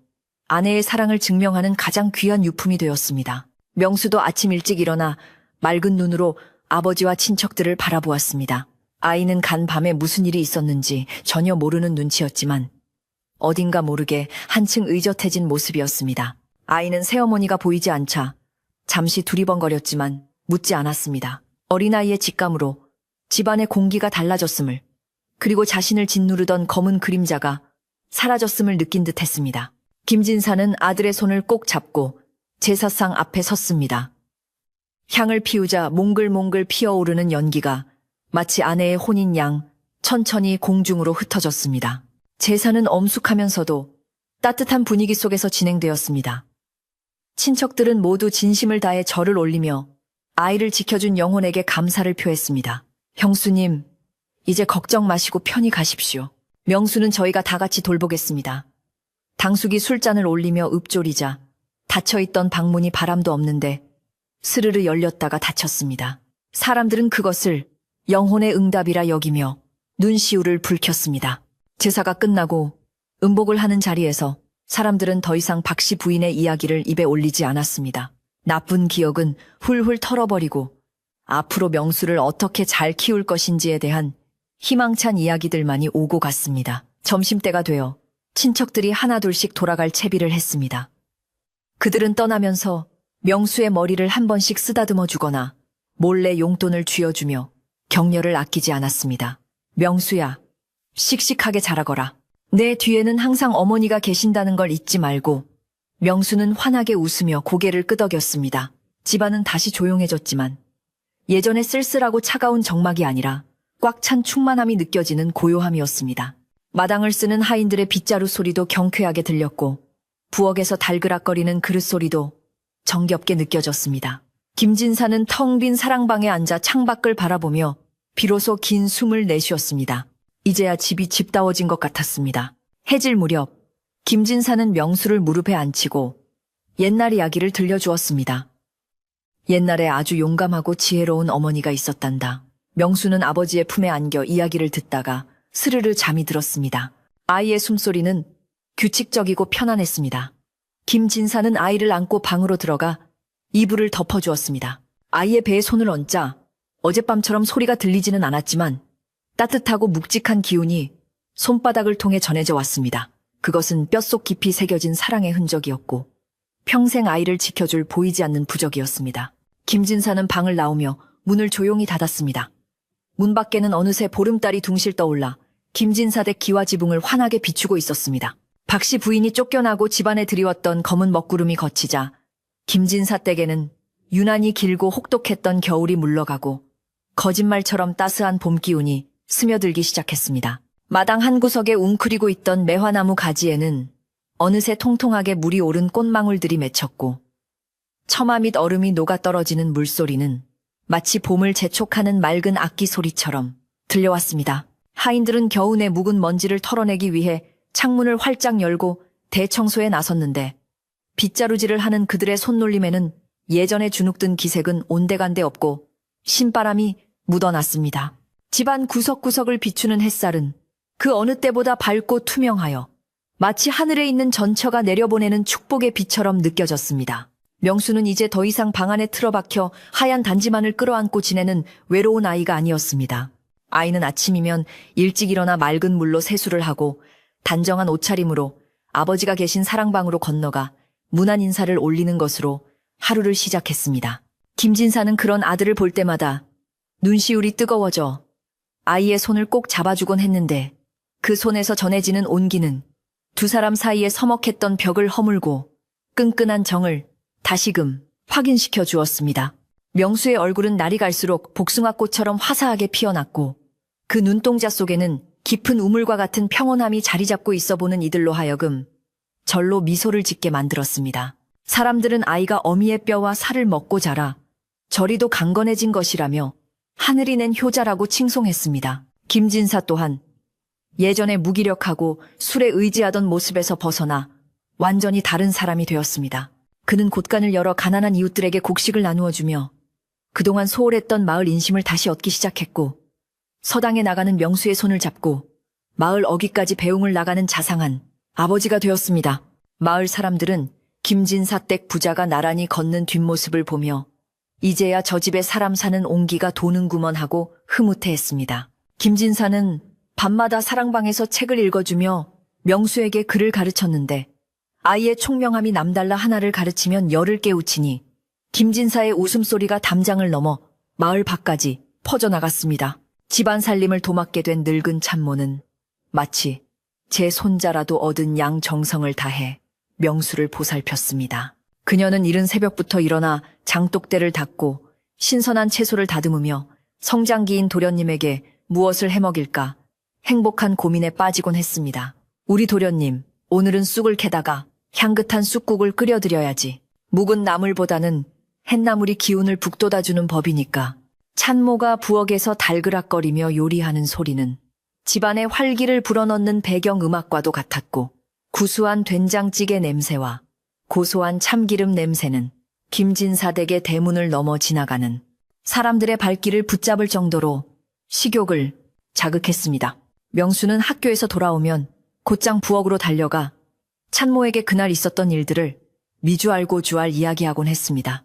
아내의 사랑을 증명하는 가장 귀한 유품이 되었습니다. 명수도 아침 일찍 일어나 맑은 눈으로 아버지와 친척들을 바라보았습니다. 아이는 간 밤에 무슨 일이 있었는지 전혀 모르는 눈치였지만 어딘가 모르게 한층 의젓해진 모습이었습니다. 아이는 새어머니가 보이지 않자 잠시 두리번거렸지만 묻지 않았습니다. 어린아이의 직감으로 집안의 공기가 달라졌음을 그리고 자신을 짓누르던 검은 그림자가 사라졌음을 느낀 듯 했습니다. 김진사는 아들의 손을 꼭 잡고 제사상 앞에 섰습니다. 향을 피우자 몽글몽글 피어오르는 연기가 마치 아내의 혼인 양 천천히 공중으로 흩어졌습니다. 제사는 엄숙하면서도 따뜻한 분위기 속에서 진행되었습니다. 친척들은 모두 진심을 다해 절을 올리며 아이를 지켜준 영혼에게 감사를 표했습니다. 형수님, 이제 걱정 마시고 편히 가십시오. 명수는 저희가 다 같이 돌보겠습니다. 당숙이 술잔을 올리며 읊조리자 닫혀있던 방문이 바람도 없는데 스르르 열렸다가 닫혔습니다. 사람들은 그것을 영혼의 응답이라 여기며 눈시울을 붉혔습니다. 제사가 끝나고 음복을 하는 자리에서 사람들은 더 이상 박씨 부인의 이야기를 입에 올리지 않았습니다. 나쁜 기억은 훌훌 털어버리고 앞으로 명수를 어떻게 잘 키울 것인지에 대한 희망찬 이야기들만이 오고 갔습니다. 점심때가 되어 친척들이 하나둘씩 돌아갈 채비를 했습니다. 그들은 떠나면서 명수의 머리를 한 번씩 쓰다듬어 주거나 몰래 용돈을 쥐어주며 격려를 아끼지 않았습니다. 명수야, 씩씩하게 자라거라. 내 뒤에는 항상 어머니가 계신다는 걸 잊지 말고. 명수는 환하게 웃으며 고개를 끄덕였습니다. 집안은 다시 조용해졌지만 예전에 쓸쓸하고 차가운 정막이 아니라 꽉 찬 충만함이 느껴지는 고요함이었습니다. 마당을 쓰는 하인들의 빗자루 소리도 경쾌하게 들렸고 부엌에서 달그락거리는 그릇 소리도 정겹게 느껴졌습니다. 김진사는 텅 빈 사랑방에 앉아 창밖을 바라보며 비로소 긴 숨을 내쉬었습니다. 이제야 집이 집다워진 것 같았습니다. 해질 무렵 김진사는 명수를 무릎에 앉히고 옛날 이야기를 들려주었습니다. 옛날에 아주 용감하고 지혜로운 어머니가 있었단다. 명수는 아버지의 품에 안겨 이야기를 듣다가 스르르 잠이 들었습니다. 아이의 숨소리는 규칙적이고 편안했습니다. 김진사는 아이를 안고 방으로 들어가 이불을 덮어주었습니다. 아이의 배에 손을 얹자 어젯밤처럼 소리가 들리지는 않았지만 따뜻하고 묵직한 기운이 손바닥을 통해 전해져 왔습니다. 그것은 뼛속 깊이 새겨진 사랑의 흔적이었고 평생 아이를 지켜줄 보이지 않는 부적이었습니다. 김진사는 방을 나오며 문을 조용히 닫았습니다. 문 밖에는 어느새 보름달이 둥실 떠올라 김진사 댁 기와 지붕을 환하게 비추고 있었습니다. 박씨 부인이 쫓겨나고 집안에 들이웠던 검은 먹구름이 걷히자 김진사 댁에는 유난히 길고 혹독했던 겨울이 물러가고 거짓말처럼 따스한 봄 기운이 스며들기 시작했습니다. 마당 한 구석에 웅크리고 있던 매화나무 가지에는 어느새 통통하게 물이 오른 꽃망울들이 맺혔고 처마 및 얼음이 녹아떨어지는 물소리는 마치 봄을 재촉하는 맑은 악기 소리처럼 들려왔습니다. 하인들은 겨우내 묵은 먼지를 털어내기 위해 창문을 활짝 열고 대청소에 나섰는데 빗자루질을 하는 그들의 손놀림에는 예전에 주눅든 기색은 온데간데 없고 신바람이 묻어났습니다. 집안 구석구석을 비추는 햇살은 그 어느 때보다 밝고 투명하여 마치 하늘에 있는 전처가 내려보내는 축복의 빛처럼 느껴졌습니다. 명수는 이제 더 이상 방 안에 틀어박혀 하얀 단지만을 끌어안고 지내는 외로운 아이가 아니었습니다. 아이는 아침이면 일찍 일어나 맑은 물로 세수를 하고 단정한 옷차림으로 아버지가 계신 사랑방으로 건너가 문안 인사를 올리는 것으로 하루를 시작했습니다. 김진사는 그런 아들을 볼 때마다 눈시울이 뜨거워져 아이의 손을 꼭 잡아주곤 했는데 그 손에서 전해지는 온기는 두 사람 사이에 서먹했던 벽을 허물고 끈끈한 정을 다시금 확인시켜 주었습니다. 명수의 얼굴은 날이 갈수록 복숭아꽃처럼 화사하게 피어났고 그 눈동자 속에는 깊은 우물과 같은 평온함이 자리 잡고 있어 보는 이들로 하여금 절로 미소를 짓게 만들었습니다. 사람들은 아이가 어미의 뼈와 살을 먹고 자라 저리도 강건해진 것이라며 하늘이 낸 효자라고 칭송했습니다. 김진사 또한 예전에 무기력하고 술에 의지하던 모습에서 벗어나 완전히 다른 사람이 되었습니다. 그는 곳간을 열어 가난한 이웃들에게 곡식을 나누어주며 그동안 소홀했던 마을 인심을 다시 얻기 시작했고 서당에 나가는 명수의 손을 잡고 마을 어귀까지 배웅을 나가는 자상한 아버지가 되었습니다. 마을 사람들은 김진사 댁 부자가 나란히 걷는 뒷모습을 보며 이제야 저 집에 사람 사는 온기가 도는구먼 하고 흐뭇해했습니다. 김진사는 밤마다 사랑방에서 책을 읽어주며 명수에게 글을 가르쳤는데 아이의 총명함이 남달라 하나를 가르치면 열을 깨우치니 김진사의 웃음소리가 담장을 넘어 마을 밖까지 퍼져나갔습니다. 집안 살림을 도맡게 된 늙은 참모는 마치 제 손자라도 얻은 양 정성을 다해 명수를 보살폈습니다. 그녀는 이른 새벽부터 일어나 장독대를 닦고 신선한 채소를 다듬으며 성장기인 도련님에게 무엇을 해먹일까 행복한 고민에 빠지곤 했습니다. 우리 도련님, 오늘은 쑥을 캐다가 향긋한 쑥국을 끓여드려야지. 묵은 나물보다는 햇나물이 기운을 북돋아주는 법이니까. 찬모가 부엌에서 달그락거리며 요리하는 소리는 집안의 활기를 불어넣는 배경음악과도 같았고 구수한 된장찌개 냄새와 고소한 참기름 냄새는 김진사 댁의 대문을 넘어 지나가는 사람들의 발길을 붙잡을 정도로 식욕을 자극했습니다. 명수는 학교에서 돌아오면 곧장 부엌으로 달려가 찬모에게 그날 있었던 일들을 미주알고주알 이야기하곤 했습니다.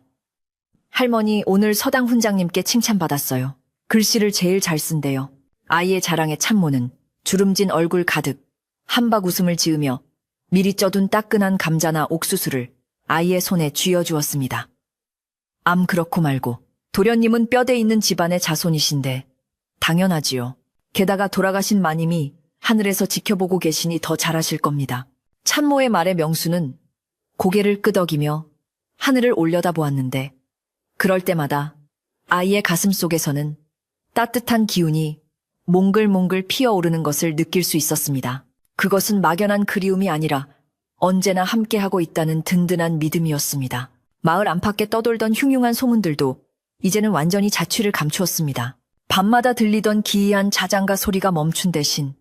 할머니, 오늘 서당 훈장님께 칭찬받았어요. 글씨를 제일 잘 쓴대요. 아이의 자랑에 찬모는 주름진 얼굴 가득 한박 웃음을 지으며 미리 쪄둔 따끈한 감자나 옥수수를 아이의 손에 쥐어주었습니다. 암 그렇고 말고. 도련님은 뼈대 있는 집안의 자손이신데 당연하지요. 게다가 돌아가신 마님이 하늘에서 지켜보고 계시니 더 잘하실 겁니다. 참모의 말에 명수는 고개를 끄덕이며 하늘을 올려다보았는데 그럴 때마다 아이의 가슴 속에서는 따뜻한 기운이 몽글몽글 피어오르는 것을 느낄 수 있었습니다. 그것은 막연한 그리움이 아니라 언제나 함께하고 있다는 든든한 믿음이었습니다. 마을 안팎에 떠돌던 흉흉한 소문들도 이제는 완전히 자취를 감추었습니다. 밤마다 들리던 기이한 자장가 소리가 멈춘 대신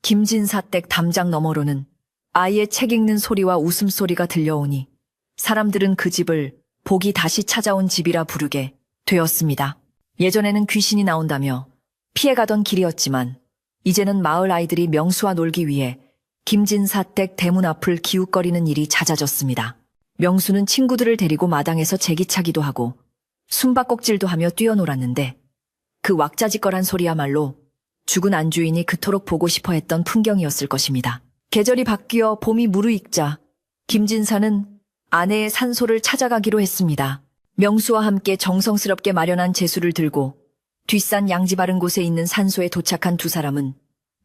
김진사댁 담장 너머로는 아이의 책 읽는 소리와 웃음소리가 들려오니 사람들은 그 집을 복이 다시 찾아온 집이라 부르게 되었습니다. 예전에는 귀신이 나온다며 피해가던 길이었지만 이제는 마을 아이들이 명수와 놀기 위해 김진사댁 대문 앞을 기웃거리는 일이 잦아졌습니다. 명수는 친구들을 데리고 마당에서 제기차기도 하고 숨바꼭질도 하며 뛰어놀았는데 그 왁자지껄한 소리야말로 죽은 안주인이 그토록 보고 싶어 했던 풍경이었을 것입니다. 계절이 바뀌어 봄이 무르익자 김진사는 아내의 산소를 찾아가기로 했습니다. 명수와 함께 정성스럽게 마련한 제수를 들고 뒷산 양지 바른 곳에 있는 산소에 도착한 두 사람은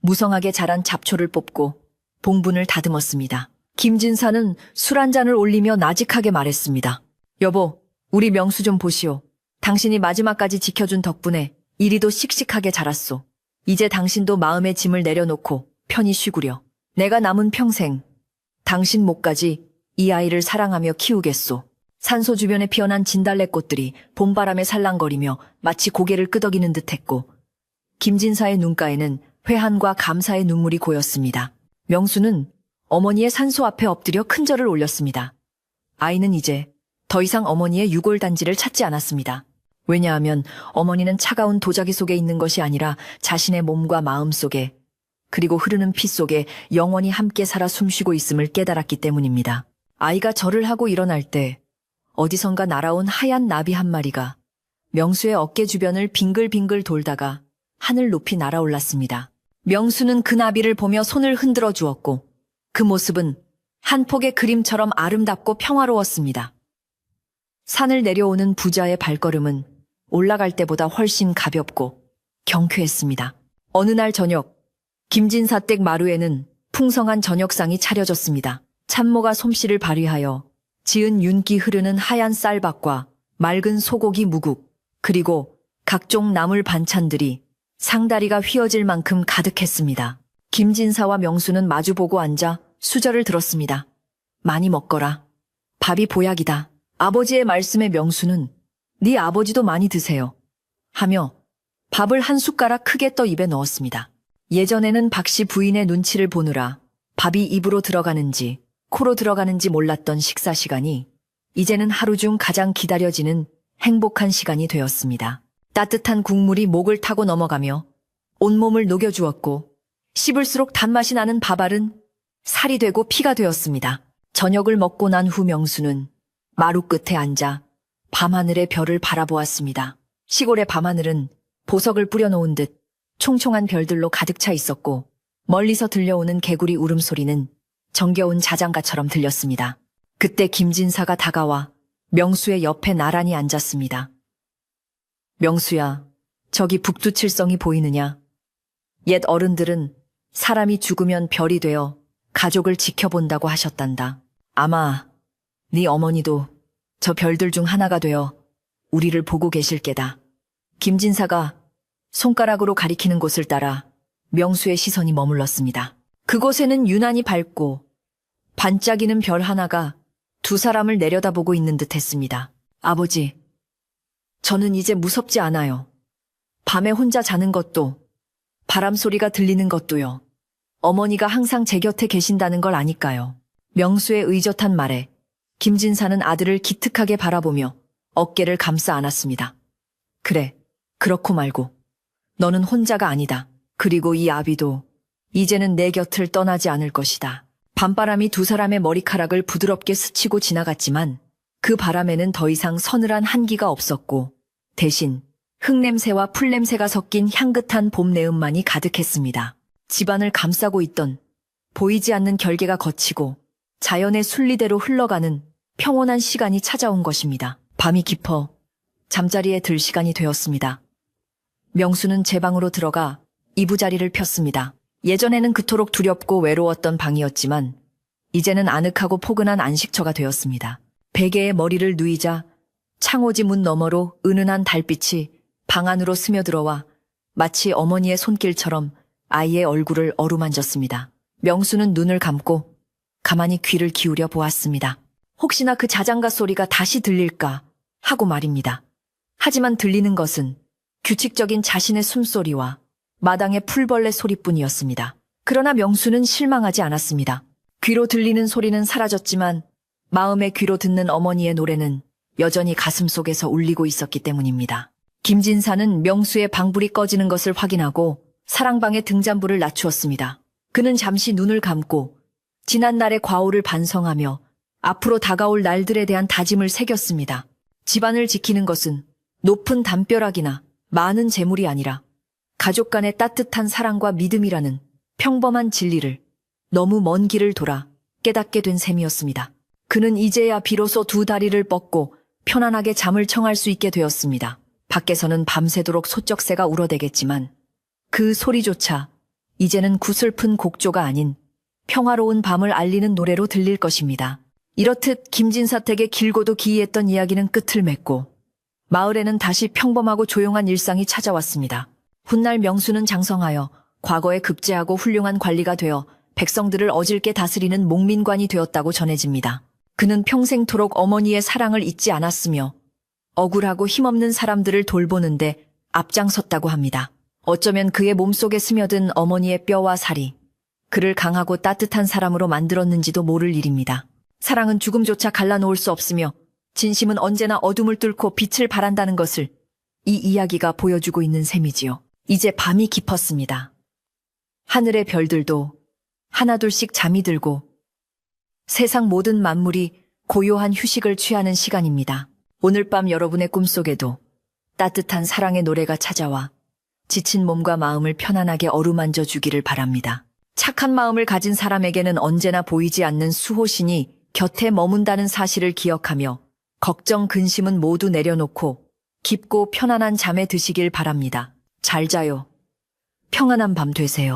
무성하게 자란 잡초를 뽑고 봉분을 다듬었습니다. 김진사는 술 한 잔을 올리며 나직하게 말했습니다. 여보, 우리 명수 좀 보시오. 당신이 마지막까지 지켜준 덕분에 이리도 씩씩하게 자랐소. 이제 당신도 마음의 짐을 내려놓고 편히 쉬구려. 내가 남은 평생 당신 목까지 이 아이를 사랑하며 키우겠소. 산소 주변에 피어난 진달래꽃들이 봄바람에 살랑거리며 마치 고개를 끄덕이는 듯했고 김진사의 눈가에는 회한과 감사의 눈물이 고였습니다. 명수는 어머니의 산소 앞에 엎드려 큰절을 올렸습니다. 아이는 이제 더 이상 어머니의 유골단지를 찾지 않았습니다. 왜냐하면 어머니는 차가운 도자기 속에 있는 것이 아니라 자신의 몸과 마음 속에 그리고 흐르는 피 속에 영원히 함께 살아 숨쉬고 있음을 깨달았기 때문입니다. 아이가 절을 하고 일어날 때 어디선가 날아온 하얀 나비 한 마리가 명수의 어깨 주변을 빙글빙글 돌다가 하늘 높이 날아올랐습니다. 명수는 그 나비를 보며 손을 흔들어 주었고 그 모습은 한 폭의 그림처럼 아름답고 평화로웠습니다. 산을 내려오는 부자의 발걸음은 올라갈 때보다 훨씬 가볍고 경쾌했습니다. 어느 날 저녁, 김진사댁 마루에는 풍성한 저녁상이 차려졌습니다. 참모가 솜씨를 발휘하여 지은 윤기 흐르는 하얀 쌀밥과 맑은 소고기 무국, 그리고 각종 나물 반찬들이 상다리가 휘어질 만큼 가득했습니다. 김진사와 명수는 마주보고 앉아 수저를 들었습니다. 많이 먹거라. 밥이 보약이다. 아버지의 말씀에 명수는 네 아버지도 많이 드세요. 하며 밥을 한 숟가락 크게 떠 입에 넣었습니다. 예전에는 박씨 부인의 눈치를 보느라 밥이 입으로 들어가는지 코로 들어가는지 몰랐던 식사 시간이 이제는 하루 중 가장 기다려지는 행복한 시간이 되었습니다. 따뜻한 국물이 목을 타고 넘어가며 온몸을 녹여주었고 씹을수록 단맛이 나는 밥알은 살이 되고 피가 되었습니다. 저녁을 먹고 난 후 명수는 마루 끝에 앉아 밤하늘의 별을 바라보았습니다. 시골의 밤하늘은 보석을 뿌려놓은 듯 총총한 별들로 가득 차 있었고 멀리서 들려오는 개구리 울음소리는 정겨운 자장가처럼 들렸습니다. 그때 김진사가 다가와 명수의 옆에 나란히 앉았습니다. 명수야, 저기 북두칠성이 보이느냐? 옛 어른들은 사람이 죽으면 별이 되어 가족을 지켜본다고 하셨단다. 아마 네 어머니도 저 별들 중 하나가 되어 우리를 보고 계실 게다. 김진사가 손가락으로 가리키는 곳을 따라 명수의 시선이 머물렀습니다. 그곳에는 유난히 밝고 반짝이는 별 하나가 두 사람을 내려다보고 있는 듯 했습니다. 아버지, 저는 이제 무섭지 않아요. 밤에 혼자 자는 것도, 바람 소리가 들리는 것도요. 어머니가 항상 제 곁에 계신다는 걸 아니까요. 명수의 의젓한 말에 김진사는 아들을 기특하게 바라보며 어깨를 감싸 안았습니다. 그래, 그렇고 말고. 너는 혼자가 아니다. 그리고 이 아비도 이제는 내 곁을 떠나지 않을 것이다. 밤바람이 두 사람의 머리카락을 부드럽게 스치고 지나갔지만 그 바람에는 더 이상 서늘한 한기가 없었고 대신 흙냄새와 풀냄새가 섞인 향긋한 봄 내음만이 가득했습니다. 집안을 감싸고 있던 보이지 않는 결계가 걷히고 자연의 순리대로 흘러가는 평온한 시간이 찾아온 것입니다. 밤이 깊어 잠자리에 들 시간이 되었습니다. 명수는 제 방으로 들어가 이부자리를 폈습니다. 예전에는 그토록 두렵고 외로웠던 방이었지만 이제는 아늑하고 포근한 안식처가 되었습니다. 베개에 머리를 누이자 창호지 문 너머로 은은한 달빛이 방 안으로 스며들어와 마치 어머니의 손길처럼 아이의 얼굴을 어루만졌습니다. 명수는 눈을 감고 가만히 귀를 기울여 보았습니다. 혹시나 그 자장가 소리가 다시 들릴까 하고 말입니다. 하지만 들리는 것은 규칙적인 자신의 숨소리와 마당의 풀벌레 소리뿐이었습니다. 그러나 명수는 실망하지 않았습니다. 귀로 들리는 소리는 사라졌지만 마음의 귀로 듣는 어머니의 노래는 여전히 가슴속에서 울리고 있었기 때문입니다. 김진사는 명수의 방불이 꺼지는 것을 확인하고 사랑방의 등잔불을 낮추었습니다. 그는 잠시 눈을 감고 지난날의 과오를 반성하며 앞으로 다가올 날들에 대한 다짐을 새겼습니다. 집안을 지키는 것은 높은 담벼락이나 많은 재물이 아니라 가족 간의 따뜻한 사랑과 믿음이라는 평범한 진리를 너무 먼 길을 돌아 깨닫게 된 셈이었습니다. 그는 이제야 비로소 두 다리를 뻗고 편안하게 잠을 청할 수 있게 되었습니다. 밖에서는 밤새도록 소쩍새가 울어대겠지만 그 소리조차 이제는 구슬픈 곡조가 아닌 평화로운 밤을 알리는 노래로 들릴 것입니다. 이렇듯 김진사택의 길고도 기이했던 이야기는 끝을 맺고 마을에는 다시 평범하고 조용한 일상이 찾아왔습니다. 훗날 명수는 장성하여 과거에 급제하고 훌륭한 관리가 되어 백성들을 어질게 다스리는 목민관이 되었다고 전해집니다. 그는 평생토록 어머니의 사랑을 잊지 않았으며 억울하고 힘없는 사람들을 돌보는데 앞장섰다고 합니다. 어쩌면 그의 몸속에 스며든 어머니의 뼈와 살이 그를 강하고 따뜻한 사람으로 만들었는지도 모를 일입니다. 사랑은 죽음조차 갈라놓을 수 없으며 진심은 언제나 어둠을 뚫고 빛을 발한다는 것을 이 이야기가 보여주고 있는 셈이지요. 이제 밤이 깊었습니다. 하늘의 별들도 하나둘씩 잠이 들고 세상 모든 만물이 고요한 휴식을 취하는 시간입니다. 오늘 밤 여러분의 꿈속에도 따뜻한 사랑의 노래가 찾아와 지친 몸과 마음을 편안하게 어루만져 주기를 바랍니다. 착한 마음을 가진 사람에게는 언제나 보이지 않는 수호신이 곁에 머문다는 사실을 기억하며 걱정, 근심은 모두 내려놓고 깊고 편안한 잠에 드시길 바랍니다. 잘 자요. 평안한 밤 되세요.